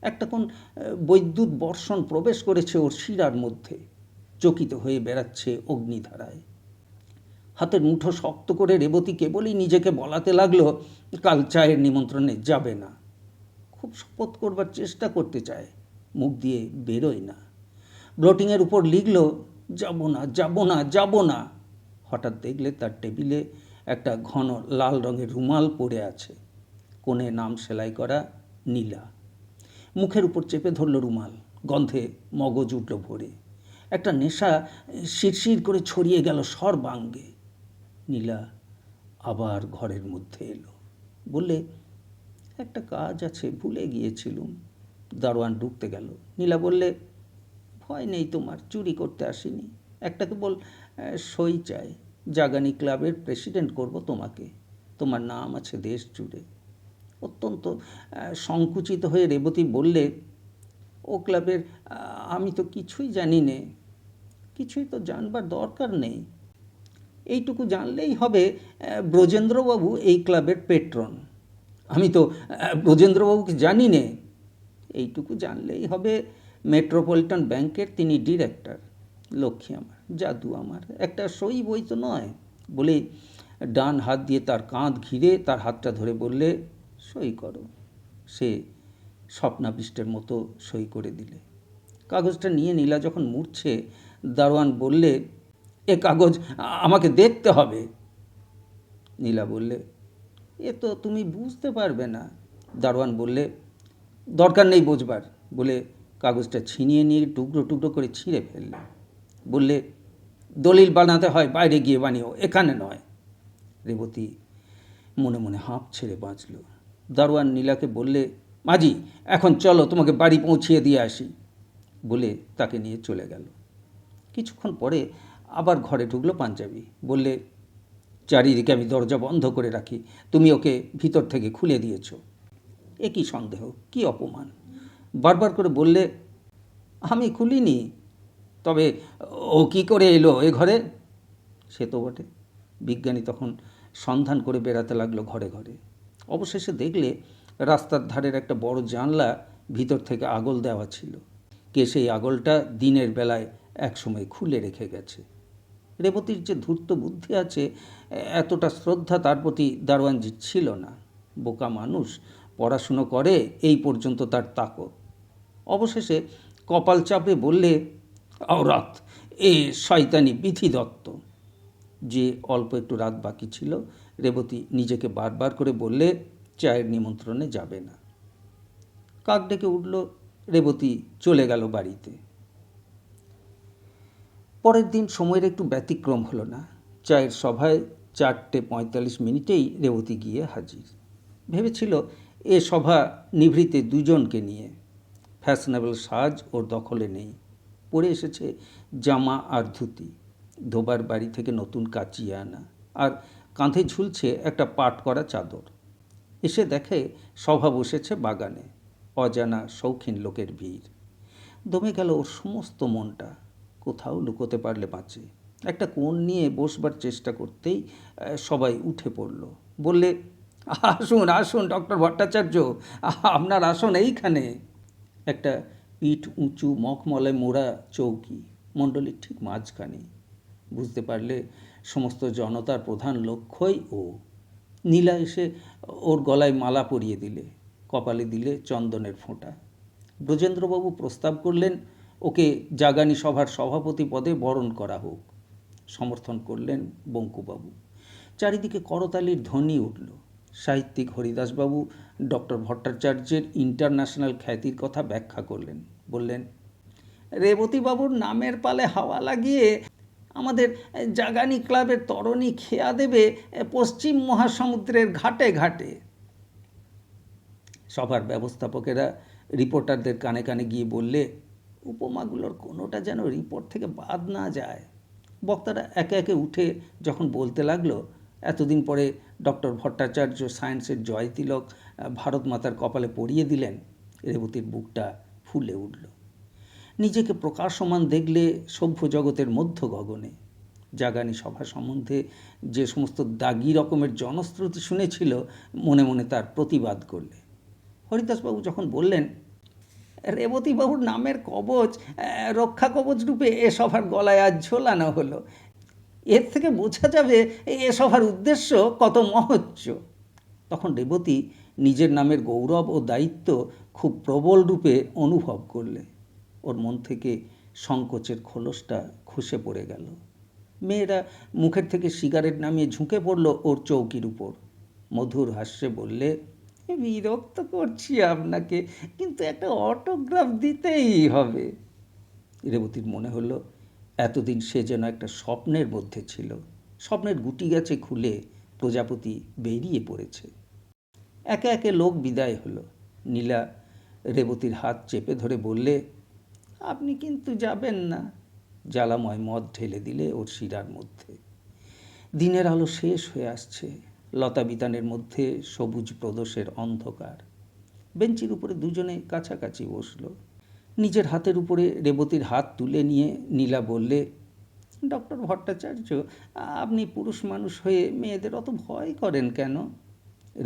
একটা কোন বৈদ্যুৎ বর্ষণ প্রবেশ করেছে ওর শিরার মধ্যে, চকিত হয়ে বেড়াচ্ছে অগ্নিধারায়। হাতের মুঠো শক্ত করে রেবতী কেবলই নিজেকে বলাতে লাগলো, কাল চায়ের নিমন্ত্রণে যাবে না। খুব শপথ করবার চেষ্টা করতে চায়, মুখ দিয়ে বেরোয় না। ব্লোটিংয়ের উপর লিখল, যাব না যাব না যাব না। হঠাৎ দেখলে তার টেবিলে একটা ঘন লাল রঙের রুমাল পড়ে আছে, কোণে নাম সেলাই করা নীলা। মুখের উপর চেপে ধরল রুমাল, গন্ধে মগজ উঠল ভরে। একটা নেশা শিরশির করে ছড়িয়ে গেল সর্বাঙ্গে। নীলা আবার ঘরের মধ্যে এলো। বললে, একটা কাজ আছে, ভুলে গিয়েছিলুম। দারোয়ান ঢুকতে গেল। নীলা বললে, ভয় নেই তোমার, চুরি করতে আসিনি। একটা কেবল সই চাই, জাগানি ক্লাবের প্রেসিডেন্ট করব তোমাকে। তোমার নাম আছে দেশ জুড়ে। অত্যন্ত সংকুচিত হয়ে রেবতী বললে, ও ক্লাবের আমি তো কিছুই জানি নে। কিছুই তো জানবার দরকার নেই, এইটুকু জানলেই হবে ব্রজেন্দ্রবাবু এই ক্লাবের পেট্রন। আমি তো ব্রজেন্দ্রবাবুকে জানি নে। এইটুকু জানলেই হবে মেট্রোপলিটন ব্যাংকের তিনি ডিরেক্টর। লক্ষ্মী আমার, জাদু আমার, একটা সই বই তো নয়। বলে ডান হাত দিয়ে তার কাঁধ ঘিরে তার হাতটা ধরে বললে, সই করো। সে স্বপ্নাবিষ্টের মতো সই করে দিলে। কাগজটা নিয়ে নীলা যখন মুড়ছে, দারোয়ান বললে, এ কাগজ আমাকে দেখতে হবে। নীলা বললে, এ তো তুমি বুঝতে পারবে না। দারোয়ান বললে, দরকার নেই বোঝবার। বলে কাগজটা ছিনিয়ে নিয়ে টুকরো টুকরো করে ছিঁড়ে ফেললে। বললে, দলিল বানাতে হয় বাইরে গিয়ে বানিও, এখানে নয়। রেবতী মনে মনে হাঁপ ছেড়ে বাঁচল। দারোয়ান নীলাকে বললে, মাঝি, এখন চলো, তোমাকে বাড়ি পৌঁছিয়ে দিয়ে আসি। বলে তাকে নিয়ে চলে গেল। কিছুক্ষণ পরে আবার ঘরে ঢুকলো পাঞ্জাবি। বললে, চারিদিকে আমি দরজা বন্ধ করে রাখি, তুমি ওকে ভিতর থেকে খুলে দিয়েছ। এ কী সন্দেহ, কি অপমান! বারবার করে বললে, আমি খুলিনি। তবে ও কি করে এলো এ ঘরে? সে তো বটে। বিজ্ঞানী তখন সন্ধান করে বেড়াতে লাগলো ঘরে ঘরে। অবশেষে দেখলে রাস্তার ধারের একটা বড় জানলা ভিতর থেকে আগল দেওয়া ছিল। কে সেই আগলটা দিনের বেলায় একসময় খুলে রেখে গেছে। রেবতীর যে ধূর্ত বুদ্ধি আছে, এতটা শ্রদ্ধা তার প্রতি দারোয়ানজির ছিল না। বোকা মানুষ, পড়াশুনো করে, এই পর্যন্ত তার তাকত। অবশেষে কপাল চাপে বললে, রাত এ শয়তানি বিধি দত্ত। যে অল্প একটু রাত বাকি ছিল, রেবতী নিজেকে বারবার করে বললে, চায়ের নিমন্ত্রণে যাবে না। কাক ডেকে উঠল, রেবতী চলে গেল বাড়িতে। পরের দিন সময়ের একটু ব্যতিক্রম হলো না। চায়ের সভায় 4:45 রেবতী গিয়ে হাজির। ভেবেছিল এ সভা নিভৃতে দুজনকে নিয়ে। ফ্যাশনেবল সাজ ওর দখলে নেই। পরে এসেছে জামা আর ধুতি, ধোবার বাড়ি থেকে নতুন কাচিয়ে আনা, আর কাঁধে ঝুলছে একটা পাট করা চাদর। এসে দেখে সভা বসেছে বাগানে, অজানা শৌখিন লোকের ভিড়। দমে গেল ওর সমস্ত মনটা। কোথাও লুকোতে পারলে বাঁচে। একটা কোণ নিয়ে বসবার চেষ্টা করতেই সবাই উঠে পড়ল। বললে, আসুন আসুন ডক্টর ভট্টাচার্য, আপনার আসন এইখানে। একটা পিঠ উঁচু মখমলে মোড়া চৌকি মণ্ডলীর ঠিক মাঝখানে। বুঝতে পারলে সমস্ত জনতার প্রধান লক্ষ্যই ও। নীলা এসে ওর গলায় মালা পরিয়ে দিলে, কপালে দিলে চন্দনের ফোঁটা। ব্রজেন্দ্রবাবু প্রস্তাব করলেন ওকে জাগানি সভার সভাপতি পদে বরণ করা হোক। সমর্থন করলেন বঙ্কুবাবু। চারিদিকে করতালির ধ্বনি উঠল। সাহিত্যিক হরিদাসবাবু ডক্টর ভট্টাচার্যের ইন্টারন্যাশনাল খ্যাতির কথা ব্যাখ্যা করলেন। বললেন, রেবতীবাবুর নামের পালে হাওয়া লাগিয়ে আমাদের জাগানি ক্লাবের তরণী খেয়া দেবে পশ্চিম মহাসমুদ্রের ঘাটে ঘাটে। সভার ব্যবস্থাপকেরা রিপোর্টারদের কানে কানে গিয়ে বললে, উপমাগুলোর কোনোটা যেন রিপোর্ট থেকে বাদ না যায়। বক্তারা একে একে উঠে যখন বলতে লাগলো, এতদিন পরে ডক্টর ভট্টাচার্য সায়েন্সের জয়তিলক ভারত মাতার কপালে পরিয়ে দিলেন, রেবতীর বুকটা ফুলে উঠল। নিজেকে প্রকাশমান দেখলে সভ্য জগতের মধ্য গগনে। জাগানি সভা সম্বন্ধে যে সমস্ত দাগি রকমের জনশ্রুতি শুনেছিল, মনে মনে তার প্রতিবাদ করলে। হরিদাসবাবু যখন বললেন, রেবতীবাবুর নামের কবচ রক্ষা কবচ রূপে এ সভার গলায় আজ ঝোলানো হলো, এর থেকে বোঝা যাবে এ সভার উদ্দেশ্য কত মহোচ্চ। তখন রেবতী নিজের নামের গৌরব ও দায়িত্ব খুব প্রবল রূপে অনুভব করলে। ওর মন থেকে সংকোচের খোলসটা খসে পড়ে গেল। মেয়েরা মুখের থেকে সিগারেট নামিয়ে ঝুঁকে পড়ল ওর চৌকির উপর। মধুর হাস্যে বললে, বিরক্ত করছি আপনাকে, কিন্তু একটা অটোগ্রাফ দিতেই হবে। রেবতীর মনে হলো এতদিন সে যেন একটা স্বপ্নের মধ্যে ছিল। স্বপ্নের গুটি গাছে খুলে প্রজাপতি বেরিয়ে পড়েছে। একে একে লোক বিদায় হলো। নীলা রেবতীর হাত চেপে ধরে বললে, আপনি কিন্তু যাবেন না। জ্বালাময় মদ ঢেলে দিলে ওর শিরার মধ্যে। দিনের আলো শেষ হয়ে আসছে। লতাবিতানের মধ্যে সবুজ প্রদোষের অন্ধকার। বেঞ্চির উপরে দুজনে কাছাকাছি বসল। নিজের হাতের উপরে রেবতীর হাত তুলে নিয়ে নীলা বললে, ডক্টর ভট্টাচার্য, আপনি পুরুষ মানুষ হয়ে মেয়েদের অত ভয় করেন কেন?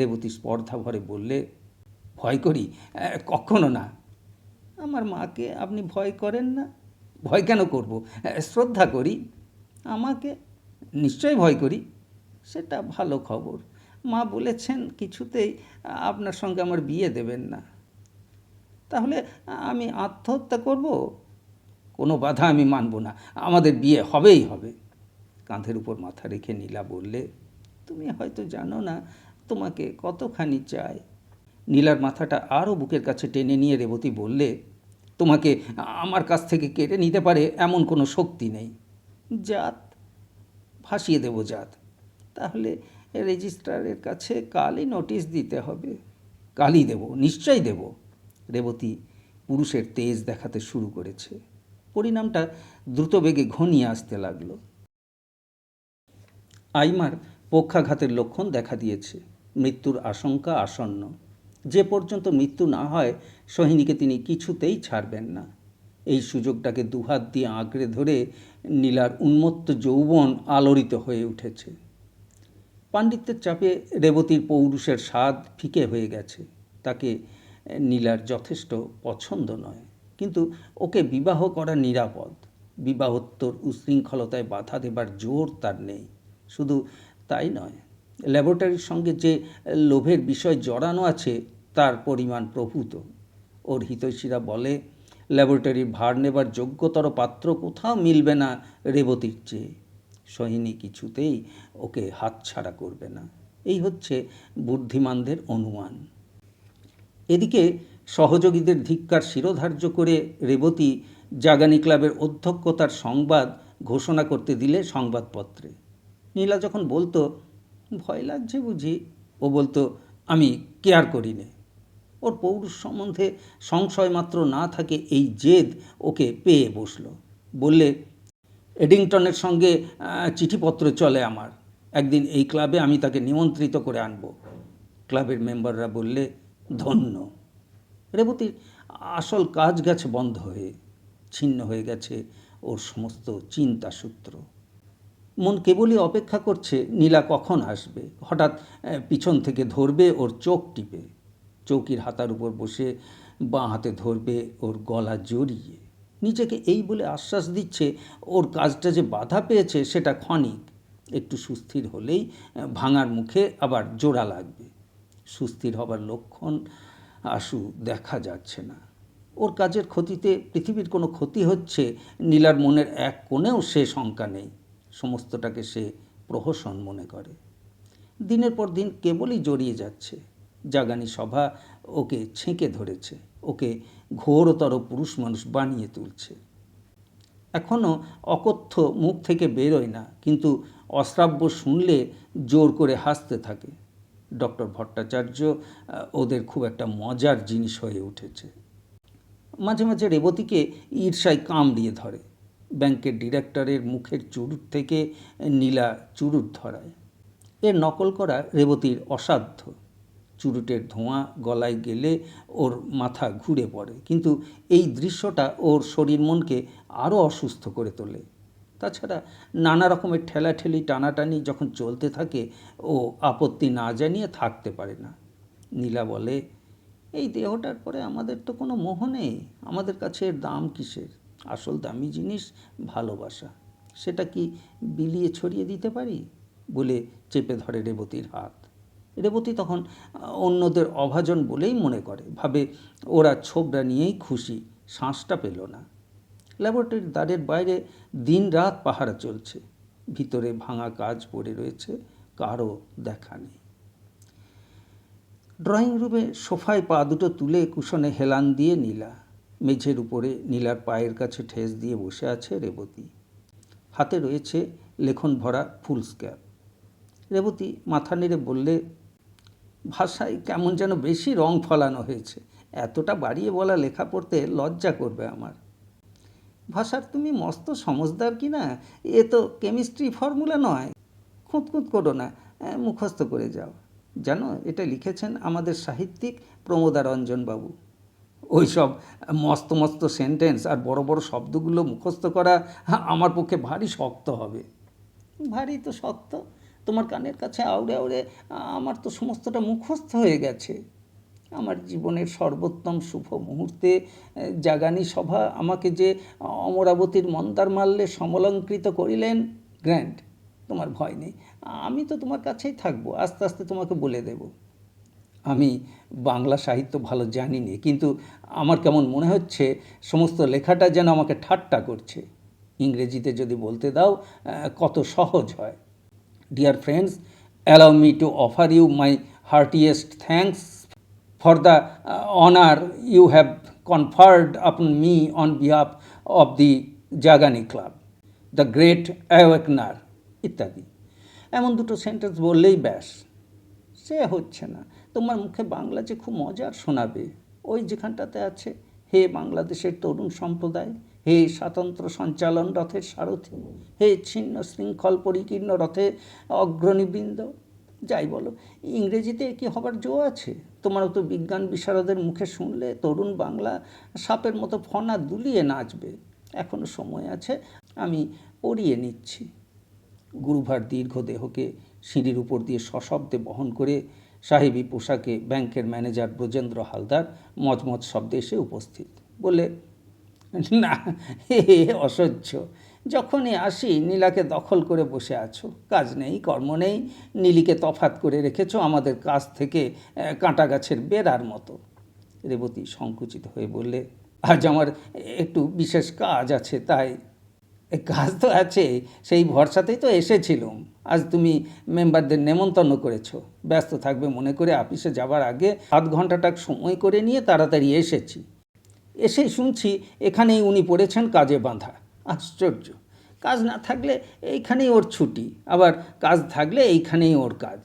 রেবতী স্পর্ধা ভরে বললে, ভয় করি? কখনো না। আমার মাকে আপনি ভয় করেন না? ভয় কেন করব? শ্রদ্ধা করি। আমাকে? নিশ্চয়ই ভয় করি। সেটা ভালো খবর। মা বলেছেন কিছুতেই আপনার সঙ্গে আমার বিয়ে দেবেন না। তাহলে আমি আত্মহত্যা করব? কোনো বাধা আমি মানব না। আমাদের বিয়ে হবেই হবে। কাঁধের উপর মাথা রেখে নীলা বললে, তুমি হয়তো জানো না তোমাকে কতখানি চাই। নীলার মাথাটা আরও বুকের কাছে টেনে নিয়ে রেবতী বললে, তোমাকে আমার কাছ থেকে কেড়ে নিতে পারে এমন কোনো শক্তি নেই। জাত? ভাসিয়ে দেব জাত। তাহলে রেজিস্ট্রারের কাছে কালই নোটিশ দিতে হবে। কালই দেব, নিশ্চয়ই দেব। রেবতী পুরুষের তেজ দেখাতে শুরু করেছে। পরিণামটা দ্রুতবেগে ঘনিয়ে আসতে লাগল। আইমার পক্ষাঘাতের লক্ষণ দেখা দিয়েছে। মৃত্যুর আশঙ্কা আসন্ন। যে পর্যন্ত মৃত্যু না হয় সোহিনীকে তিনি কিছুতেই ছাড়বেন না। এই সুযোগটাকে দুহাত দিয়ে আঁকড়ে ধরে নীলার উন্মত্ত যৌবন আলোড়িত হয়ে উঠেছে। পাণ্ডিত্যের চাপে রেবতীর পৌরুষের স্বাদ ফিকে হয়ে গেছে। তাকে নীলার যথেষ্ট পছন্দ নয়, কিন্তু ওকে বিবাহ করা নিরাপদ। বিবাহোত্তর উশৃঙ্খলতায় বাধা দেবার জোর তার নেই। শুধু তাই নয়, ল্যাবরেটরির সঙ্গে যে লোভের বিষয় জড়ানো আছে তার পরিমাণ প্রভূত। ওর হিতৈষীরা বলে, ল্যাবরেটরির ভার নেবার যোগ্যতর পাত্র কোথাও মিলবে না রেবতীর চেয়ে। সোহিনী কিছুতেই ওকে হাতছাড়া করবে না। এই হচ্ছে বুদ্ধিমানদের অনুমান। এদিকে সহযোগীদের ধিক্কার শিরোধার্য করে রেবতী জাগানি ক্লাবের অধ্যক্ষতার সংবাদ ঘোষণা করতে দিলে সংবাদপত্রে। নীলা যখন বলতো, ভয় লাগছে বুঝি, ও বলতো, আমি কেয়ার করি নে। ওর পৌরুষ সম্বন্ধে সংশয় মাত্র না থাকে এই জেদ ওকে পেয়ে বসল। বললে, এডিংটনের সঙ্গে চিঠিপত্র চলে আমার। একদিন এই ক্লাবে আমি তাকে নিমন্ত্রিত করে আনব। ক্লাবের মেম্বাররা বললে, ধন্য। রেবতীর আসল কাজ গেছে বন্ধ হয়ে, ছিন্ন হয়ে গেছে ওর সমস্ত চিন্তা সূত্র। মন কেবলই অপেক্ষা করছে নীলা কখন আসবে। হঠাৎ পিছন থেকে ধরবে ওর চোখ টিপে, চৌকির হাতার উপর বসে বাঁ হাতে ধরবে ওর গলা জড়িয়ে। নিজেকে এই বলে আশ্বাস দিচ্ছে ওর কাজটা যে বাধা পেয়েছে সেটা ক্ষণিক, একটু সুস্থির হলেই ভাঙার মুখে আবার জোড়া লাগবে। সুস্থির হবার লক্ষণ আশু দেখা যাচ্ছে না। ওর কাজের ক্ষতিতে পৃথিবীর কোনো ক্ষতি হচ্ছে নীলার মনের এক কোণেও সে শঙ্কা নেই। সমস্তটাকে সে প্রহসন মনে করে। দিনের পর দিন কেবলই জড়িয়ে যাচ্ছে। জাগানি সভা ওকে ছেঁকে ধরেছে, ওকে ঘোরতর পুরুষ মানুষ বানিয়ে তুলছে। এখনও অকথ্য মুখ থেকে বেরোয় না, কিন্তু অশ্রাব্য শুনলে জোর করে হাসতে থাকে। ডক্টর ভট্টাচার্য ওদের খুব একটা মজার জিনিস হয়ে উঠেছে। মাঝে মাঝে রেবতীকে ঈর্ষায় কামড়িয়ে ধরে। ব্যাংকের ডিরেক্টরের মুখের চুরুট থেকে নীলা চুরুট ধরায়। এর নকল করা রেবতীর অসাধ্য। চুরুটের ধোঁয়া গলায় গেলে ওর মাথা ঘুরে পড়ে, কিন্তু এই দৃশ্যটা ওর শরীর মনকে আরও অসুস্থ করে তোলে। তাছাড়া নানা রকমের ঠেলাঠেলি টানাটানি যখন চলতে থাকে ও আপত্তি না জানিয়ে থাকতে পারে না। নীলা বলে, এই দেহটার পরে আমাদের তো কোনো মোহ নেই, আমাদের কাছে এর দাম কিসের? আসল দামি জিনিস ভালোবাসা, সেটা কি বিলিয়ে ছড়িয়ে দিতে পারি? বলে চেপে ধরে রেবতীর হাত। রেবতী তখন অন্যদের অভাজন বলেই মনে করে, ভাবে ওরা ছোবড়া নিয়েই খুশি, শ্বাসটা পেল না। ল্যাবরেটরির দ্বারের বাইরে দিন রাত পাহারা চলছে, ভিতরে ভাঙা কাজ পড়ে রয়েছে, কারও দেখা নেই। ড্রয়িং রুমে সোফায় পা দুটো তুলে কুশনে হেলান দিয়ে নীলা, মেঝের উপরে নীলার পায়ের কাছে ঠেস দিয়ে বসে আছে রেবতী। হাতে রয়েছে লেখন ভরা ফুল স্ক্যাপ। রেবতী মাথা নেড়ে বললে, ভাষায় কেমন যেন বেশি রং ফলানো হয়েছে, এতটা বাড়িয়ে বলা লেখা পড়তে লজ্জা করবে আমার। ভাষার তুমি মস্ত সমজদার কি না, এ তো কেমিস্ট্রি ফর্মুলা নয়, খুঁতখুঁত করো না, মুখস্থ করে যাও। জানো, এটা লিখেছেন আমাদের সাহিত্যিক প্রমোদারঞ্জনবাবু। ওই সব মস্ত মস্ত সেন্টেন্স আর বড় বড় শব্দগুলো মুখস্থ করা আমার পক্ষে ভারী শক্ত হবে। ভারী তো শক্ত, তোমার কানের কাছে আউড়ে আউড়ে আমার তো সমস্তটা মুখস্থ হয়ে গেছে। আমার জীবনের সর্বোত্তম শুভ মুহূর্তে জাগানি সভা আমাকে যে অমরাবতীর মন্দার মাল্যে সমলঙ্কৃত করিলেন, গ্র্যান্ড, তোমার ভয় নেই, আমি তো তোমার কাছেই থাকবো, আস্তে আস্তে তোমাকে বলে দেব। আমি বাংলা সাহিত্য ভালো জানি নে, কিন্তু আমার কেমন মনে হচ্ছে সমস্ত লেখাটা যেন আমাকে ঠাট্টা করছে। ইংরেজিতে যদি বলতে দাও কত সহজ হয়। Dear friends, allow me to offer you my heartiest thanks for the honor you have conferred upon me on behalf of the Jagani Club, the Great Awakener ইত্যাদি। এমন দুটো সেন্টেন্স বললেই ব্যাস। সে হচ্ছে না, তোমার মুখে বাংলা যে খুব মজার শোনাবে। ওই যেখানটাতে আছে, হে বাংলাদেশের তরুণ সম্প্রদায়, হে স্বাতন্ত্র্য সঞ্চালন রথের সারথি, হে ছিন্ন শৃঙ্খল পরিকীর্ণ রথে অগ্রণীবৃন্দ। যাই বলো, ইংরেজিতে কি হবার জো আছে? তোমারও তো বিজ্ঞান বিশারদের মুখে শুনলে তরুণ বাংলা সাপের মতো ফনা দুলিয়ে নাচবে। এখনও সময় আছে, আমি পড়িয়ে নিচ্ছি। গুরুভার দীর্ঘ দেহকে সিঁড়ির উপর দিয়ে সশব্দে বহন করে সাহেবী পোশাকে ব্যাংকের ম্যানেজার ব্রজেন্দ্র হালদার মজমজ শব্দে এসে উপস্থিত। বলে, না, হে অসহ্য, যখনই আসি নীলাকে দখল করে বসে আছো, কাজ নেই কর্ম নেই, নীলিকে তফাত করে রেখেছো আমাদের কাছ থেকে কাঁটা গাছের বেড়ার মতো। রেবতী সংকুচিত হয়ে বললে, আজ আমার একটু বিশেষ কাজ আছে, তাই। কাজ তো আছে, সেই ভরসাতেই তো এসেছিলাম। আজ তুমি মেম্বারদের নেমন্তন্ন করেছো, ব্যস্ত থাকবে মনে করে অফিসে যাবার আগে 7 ঘন্টাটা সময় করে নিয়ে তাড়াতাড়ি এসেছি। এসেই শুনছি এখানেই উনি পড়েছেন কাজে বাঁধা। আশ্চর্য, কাজ না থাকলে এইখানেই ওর ছুটি, আবার কাজ থাকলে এইখানেই ওর কাজ।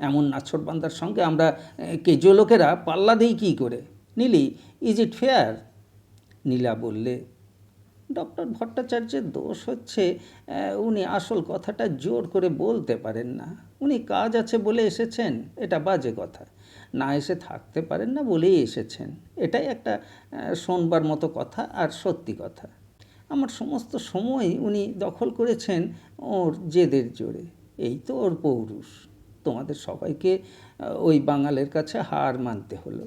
এমন নাছোড়বান্দার সঙ্গে আমরা কেজো লোকেরা পাল্লা দিই কী করে? Nili, is it fair? Nila বললে, ডক্টর ভট্টাচার্যের দোষ হচ্ছে উনি আসল কথাটা জোর করে বলতে পারেন না। উনি কাজ আছে বলে এসেছেন, এটা বাজে কথা। না এসে থাকতে পারেন না বলেই এসেছেন, এটাই একটা শোনবার মতো কথা আর সত্যি কথা। আমার সমস্ত সময় উনি দখল করেছেন ওর জেদের জোরে। এই তো ওর পৌরুষ। তোমাদের সবাইকে ওই বাঙালের কাছে হার মানতে হলো।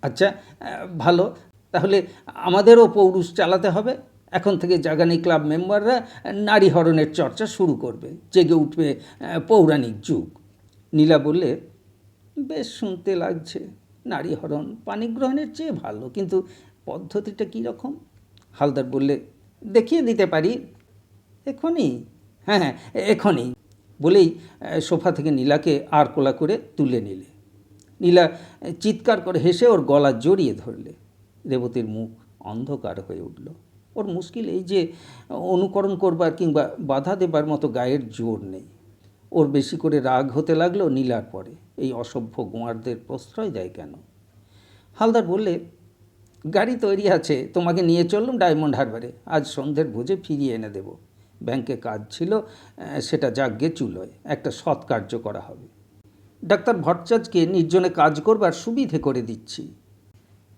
আচ্ছা, ভালো, তাহলে আমাদেরও পৌরুষ চালাতে হবে। এখন থেকে জাগানি ক্লাব মেম্বাররা নারী হরণের চর্চা শুরু করবে, জেগে উঠবে পৌরাণিক যুগ। নীলা বললে, বেশ শুনতে লাগছে। নারী হরণ পানিগ্রহণের চেয়ে ভালো, কিন্তু পদ্ধতিটা কী রকম? হালদার বললে, দেখিয়ে দিতে পারি। এখনই? হ্যাঁ হ্যাঁ, এখনই বলেই সোফা থেকে নীলাকে আর কোলা করে তুলে নিলে। নীলা চিৎকার করে হেসে ওর গলা জড়িয়ে ধরলে। রেবতীর মুখ অন্ধকার হয়ে উঠল। ওর মুশকিল এই যে অনুকরণ করবার কিংবা বাধা দেবার মতো গায়ের জোর নেই। ওর বেশি করে রাগ হতে লাগলো নীলার পরে। এই অসভ্য গোয়ারদের প্রশ্রয় দেয় কেন? হালদার বললে, গাড়ি তৈরি আছে, তোমাকে নিয়ে চললুম ডায়মন্ড হারবারে। আজ সন্ধ্যের ভোজে ফিরিয়ে এনে দেব। ব্যাংকে কাজ ছিল, সেটা যাগ্যে চুলোয়। একটা সৎ কার্য করা হবে। ডাক্তার ভট্টাচার্যকে নির্জনে কাজ করবার সুবিধে করে দিচ্ছি।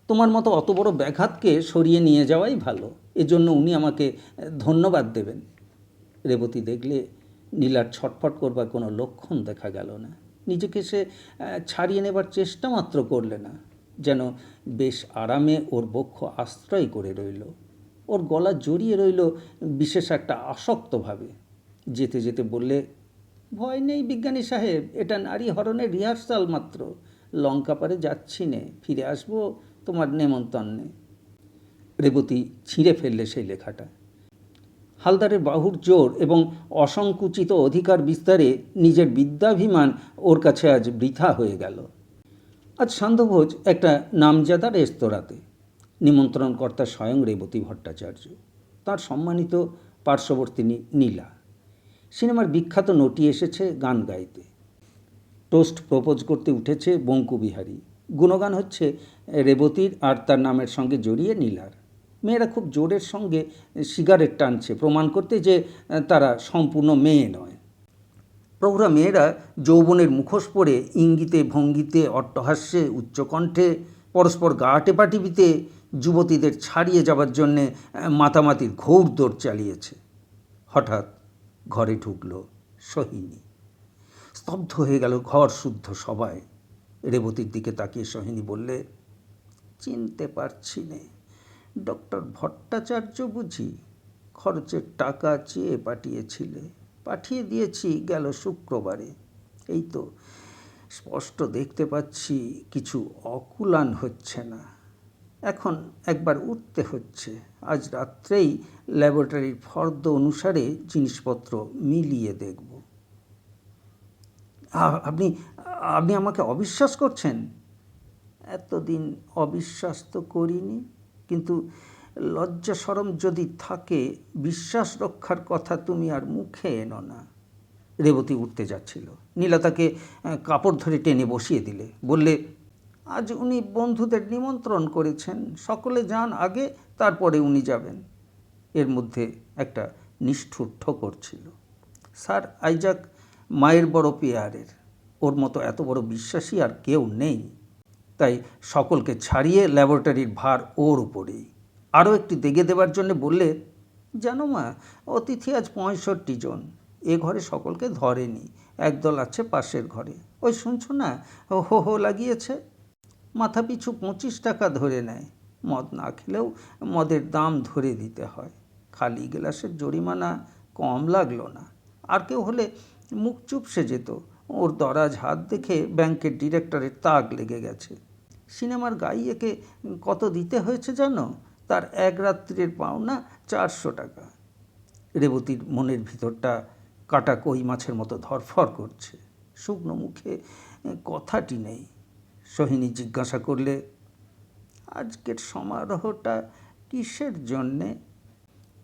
তোমার মতো অত বড় ব্যাঘাতকে সরিয়ে নিয়ে যাওয়াই ভালো। এজন্য উনি আমাকে ধন্যবাদ দেবেন। রেবতী দেখলে নীলার ছটফট করবার কোনো লক্ষণ দেখা গেল না। নিজেকে সে ছাড়িয়ে নেবার চেষ্টা মাত্র করলে না, যেন বেশ আরামে ওর বক্ষ আশ্রয় করে রইল। ওর গলা জড়িয়ে রইল বিশেষ একটা আসক্তভাবে। যেতে যেতে বললে, ভয় নেই বিজ্ঞানী সাহেব, এটা নারী হরণের রিহার্সাল মাত্র। লঙ্কা পারে যাচ্ছি নে, ফিরে আসবো তোমার নেমন্তন্নে। রেবতী ছিঁড়ে ফেললে সেই লেখাটা। হালদারের বাহুর জোর এবং অসংকুচিত অধিকার বিস্তারে নিজের বিদ্যাভিমান ওর কাছে আজ বৃথা হয়ে গেল। আজ সান্ধ্যভোজ একটা নামজাদা রেস্তোরাঁতে। নিমন্ত্রণকর্তা স্বয়ং রেবতী ভট্টাচার্য, তার সম্মানিত পার্শ্ববর্তী নীলা। সিনেমার বিখ্যাত নটি এসেছে গান গাইতে। টোস্ট প্রপোজ করতে উঠেছে বঙ্কুবিহারী। গুণগান হচ্ছে রেবতীর আর তার নামের সঙ্গে জড়িয়ে নীলার। মেয়েরা খুব জোরের সঙ্গে সিগারেট টানছে, প্রমাণ করতে যে তারা সম্পূর্ণ মেয়ে নয়। প্রৌঢ়া মেয়েরা যৌবনের মুখোশ পরে ইঙ্গিতে ভঙ্গিতে অট্টহাস্যে উচ্চকণ্ঠে পরস্পর গা টেপাটিপিতে যুবতীদের ছাড়িয়ে যাবার জন্যে মাতামাতির ঘৌড়দৌড় চালিয়েছে। হঠাৎ ঘরে ঢুকল সোহিনী। স্তব্ধ হয়ে গেল ঘর শুদ্ধ সবাই। রেবতীর দিকে তাকিয়ে সোহিনী বললে, চিনতে পারছি নে, ডক্টর ভট্টাচার্য বুঝি? খরচের টাকা চেয়ে পাঠিয়েছিলে, পাঠিয়ে দিয়েছি গেল শুক্রবারে। এই তো স্পষ্ট দেখতে পাচ্ছি কিছু অকুলান হচ্ছে না। এখন একবার উঠতে হচ্ছে। আজ রাত্রেই ল্যাবরেটরির ফর্দ অনুসারে জিনিসপত্র মিলিয়ে দেখব। আপনি আপনি আমাকে অবিশ্বাস করছেন? এতদিন অবিশ্বাস তো করিনি, কিন্তু লজ্জা শরম যদি থাকে, বিশ্বাস রক্ষার কথা তুমি আর মুখে এনো না। রেবতী উঠতে যাচ্ছিল। নীলা তাকে কাপড় ধরে টেনে বসিয়ে দিলে। বললে, আজ উনি বন্ধুদের নিমন্ত্রণ করেছেন, সকলে যান আগে, তারপরে উনি যাবেন। এর মধ্যে একটা নিষ্ঠুর ঠোকর ছিল। স্যার আইজাক মায়ের বড় পেয়ারের, ওর মতো এত বড় বিশ্বাসী আর কেউ নেই। তাই সকলকে ছাড়িয়ে ল্যাবরেটরির ভার ওর উপরেই। আরও একটু দেগে দেবার জন্য বললে, জানো মা, অতিথি আজ 65 জন। এ ঘরে সকলকে ধরেনি, একদল আছে পাশের ঘরে। ওই শুনছো না, হো হো লাগিয়েছে। মাথা পিছু 25 টাকা ধরে নেয়। মদ না খেলেও মদের দাম ধরে দিতে হয়। খালি গ্লাসের জরিমানা কম লাগলো না। আর কেউ হলে মুখ চুপসে যেত। ওর দরাজ হাত দেখে ব্যাংকের ডিরেক্টরের তাক লেগে গেছে। সিনেমার গাইয়েকে কত দিতে হয়েছে জানো? তার এক রাত্রির পাওনা 400 টাকা। রেবতীর মনের ভিতরটা কাটা কই মাছের মতো ধরফর করছে। শুকনো মুখে কথাটি নেই। সোহিনী জিজ্ঞাসা করলে, আজকের সমারোহটা কিসের জন্যে?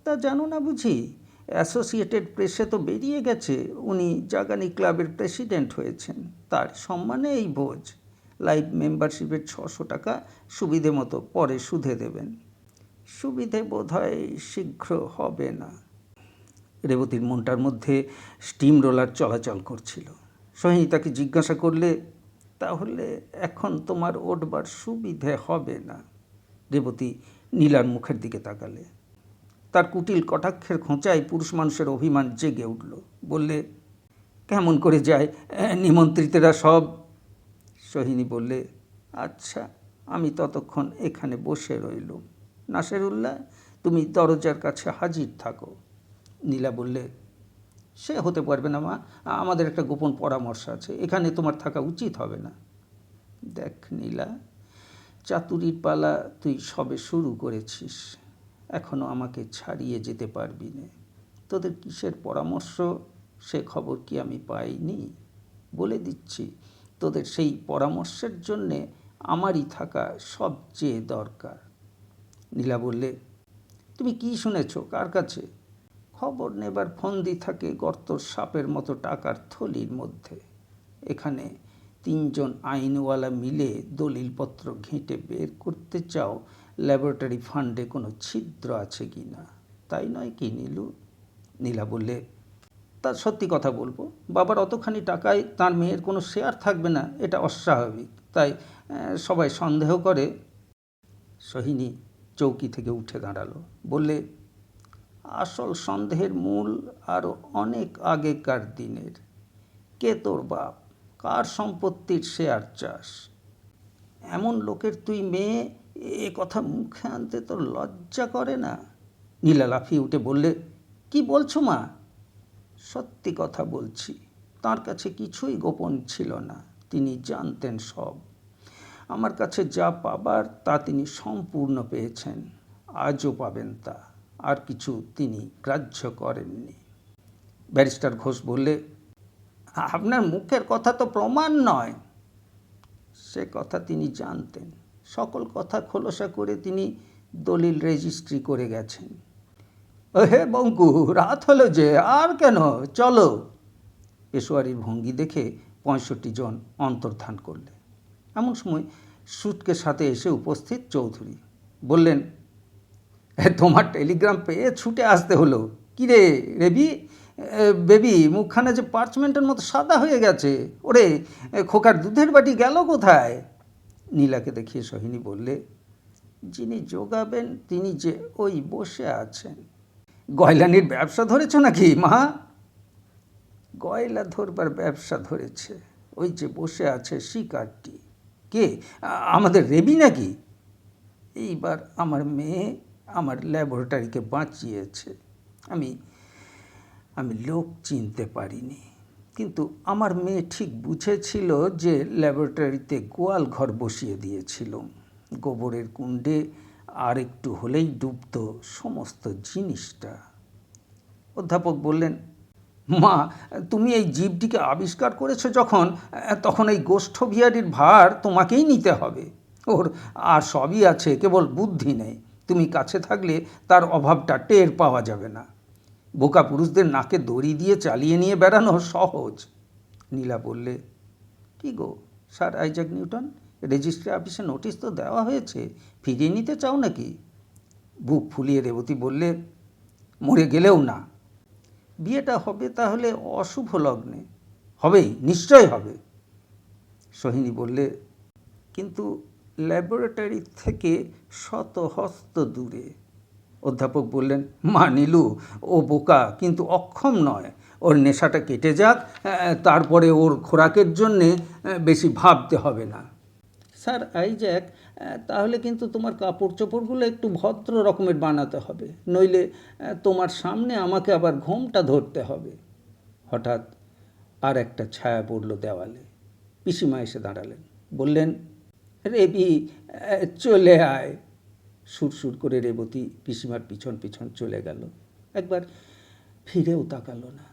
তা জানো না বুঝি? অ্যাসোসিয়েটেড প্রেসে তো বেরিয়ে গেছে উনি জাগানি ক্লাবের প্রেসিডেন্ট হয়েছেন। তার সম্মানে এই ভোজ। লাইভ মেম্বারশিপের 600 টাকা সুবিধে মতো পরে সুদে দেবেন। সুবিধে বোধহয় শীঘ্র হবে না। রেবতীর মনটার মধ্যে স্টিম রোলার চলাচল করছিল। সোহিনী তাকে জিজ্ঞাসা করলে, তাহলে এখন তোমার ওঠবার সুবিধে হবে না? রেবতী নীলার মুখের দিকে তাকালে। তার কুটিল কটাক্ষের খোঁচায় পুরুষ মানুষের অভিমান জেগে উঠল। বললে, কেমন করে যায় নিমন্ত্রিতেরা সব? সোহিনী বললে, আচ্ছা, আমি ততক্ষণ এখানে বসে রইলুম। নাসেরুল্লাহ, তুমি দরজার কাছে হাজির থাকো। নীলা বললে, সে হতে পারবে না মা, আমাদের একটা গোপন পরামর্শ আছে, এখানে তোমার থাকা উচিত হবে না। দেখ নীলা, চাতুরির পালা তুই সবে শুরু করেছিস, এখনও আমাকে ছাড়িয়ে যেতে পারবি না। তোদের কিসের পরামর্শ সে খবর কি আমি পাইনি? বলে দিচ্ছি, তোদের সেই পরামর্শের জন্যে আমারই থাকা সবচেয়ে দরকার। নীলা বললে, তুমি কি শুনেছ, কার কাছে? খবর নেবার ফন্দি থাকে গর্তর সাপের মতো টাকার থলির মধ্যে। এখানে 3 জন আইনওয়ালা মিলে দলিলপত্র ঘেঁটে বের করতে চাও ল্যাবরেটরি ফান্ডে কোনো ছিদ্র আছে কি না, তাই নয় কি নীলু? নীলা বললে, তা সত্যি কথা বলবো, বাবার অতখানি টাকায় তার মেয়ের কোনো শেয়ার থাকবে না, এটা অস্বাভাবিক, তাই সবাই সন্দেহ করে। সোহিনী চৌকি থেকে উঠে দাঁড়ালো। বললে, আসল সন্দেহের মূল আরও অনেক আগেকার দিনের। কে তোর বাপ? কার সম্পত্তির শেয়ার চাস? এমন লোকের তুই মেয়ে, এ কথা মুখে আনতে তোর লজ্জা করে না? নীলা লাফিয়ে উঠে বললে, কি বলছো মা? সত্যি কথা বলছি, তার কাছে কিছুই গোপন ছিল না, তিনি জানতেন সব। আমার কাছে যা পাবার তা তিনি সম্পূর্ণ পেয়েছেন, আজও পাবেন তা, আর কিছু তিনি গ্রাহ্য করেননি। ব্যারিস্টার ঘোষ বললে, আপনার মুখের কথা তো প্রমাণ নয়। সে কথা তিনি জানতেন, সকল কথা খোলসা করে তিনি দলিল রেজিস্ট্রি করে গেছেন। হে বঙ্কু, রাত হলো যে, আর কেন, চলো। পেশোয়ারির ভঙ্গি দেখে 65 জন অন্তর্ধান করলে। এমন সময় সুটকের সাথে এসে উপস্থিত চৌধুরী বললেন, তোমার টেলিগ্রাম পেয়ে ছুটে আসতে হলো। কিরে রেবি, বেবি, মুখখানা যে পার্চমেন্টের মতো সাদা হয়ে গেছে। ওরে, খোকার দুধের বাটি গেল কোথায়? নীলাকে দেখিয়ে সোহিনী বললে, যিনি যোগাবেন তিনি যে ওই বসে আছেন। গয়লানির ব্যবসা ধরেছ নাকি মা? গয়লা ধরবার ব্যবসা ধরেছে, ওই যে বসে আছে শিকারটি। কে? আমাদের রেবি নাকি? এইবার আমার মেয়ে আমার ল্যাবরেটরিকে বাঁচিয়েছে। আমি লোক চিনতে পারিনি, কিন্তু আমার মেয়ে ঠিক বুঝেছিল যে ল্যাবরেটরিতে গোয়াল ঘর বসিয়ে দিয়েছিল। গোবরের কুণ্ডে আর একটু হলেই ডুবত সমস্ত জিনিসটা। অধ্যাপক বললেন, মা, তুমি এই জীবটিকে আবিষ্কার করেছো যখন, তখন এই গোষ্ঠবিহারীর ভার তোমাকেই নিতে হবে। ওর আর সবই আছে, কেবল বুদ্ধি নেই। তুমি কাছে থাকলে তার অভাবটা টের পাওয়া যাবে না। বোকা পুরুষদের নাকে দড়ি দিয়ে চালিয়ে নিয়ে বেড়ানো সহজ। নীলা বললে, কি গো স্যার আইজাক নিউটন, রেজিস্ট্রি অফিসে নোটিশ তো দেওয়া হয়েছে, ফিরিয়ে নিতে চাও নাকি? বুক ফুলিয়ে রেবতী বললে, মরে গেলেও না। বিয়েটা হবে তাহলে অশুভ লগ্নে? হবেই, নিশ্চয় হবে। সোহিনী বললে, কিন্তু ল্যাবরেটরি থেকে শত হস্ত দূরে। অধ্যাপক বললেন, মা নীলু, ও বোকা কিন্তু অক্ষম নয়। ওর নেশাটা কেটে যাক, তারপরে ওর খোরাকের জন্যে বেশি ভাবতে হবে না। স্যার আইজ্যাক, তাহলে কিন্তু তোমার কাপড় চোপড়গুলো একটু ভদ্র রকমের বানাতে হবে, নইলে তোমার সামনে আমাকে আবার ঘোমটা ধরতে হবে। হঠাৎ আর একটা ছায়া পড়ল দেওয়ালে। পিসিমা এসে দাঁড়ালেন, বললেন, রেবি, চলে আয়। সুরসুর করে রেবতী পিসিমার পিছন পিছন চলে গেল, একবার ফিরেও তাকালো না।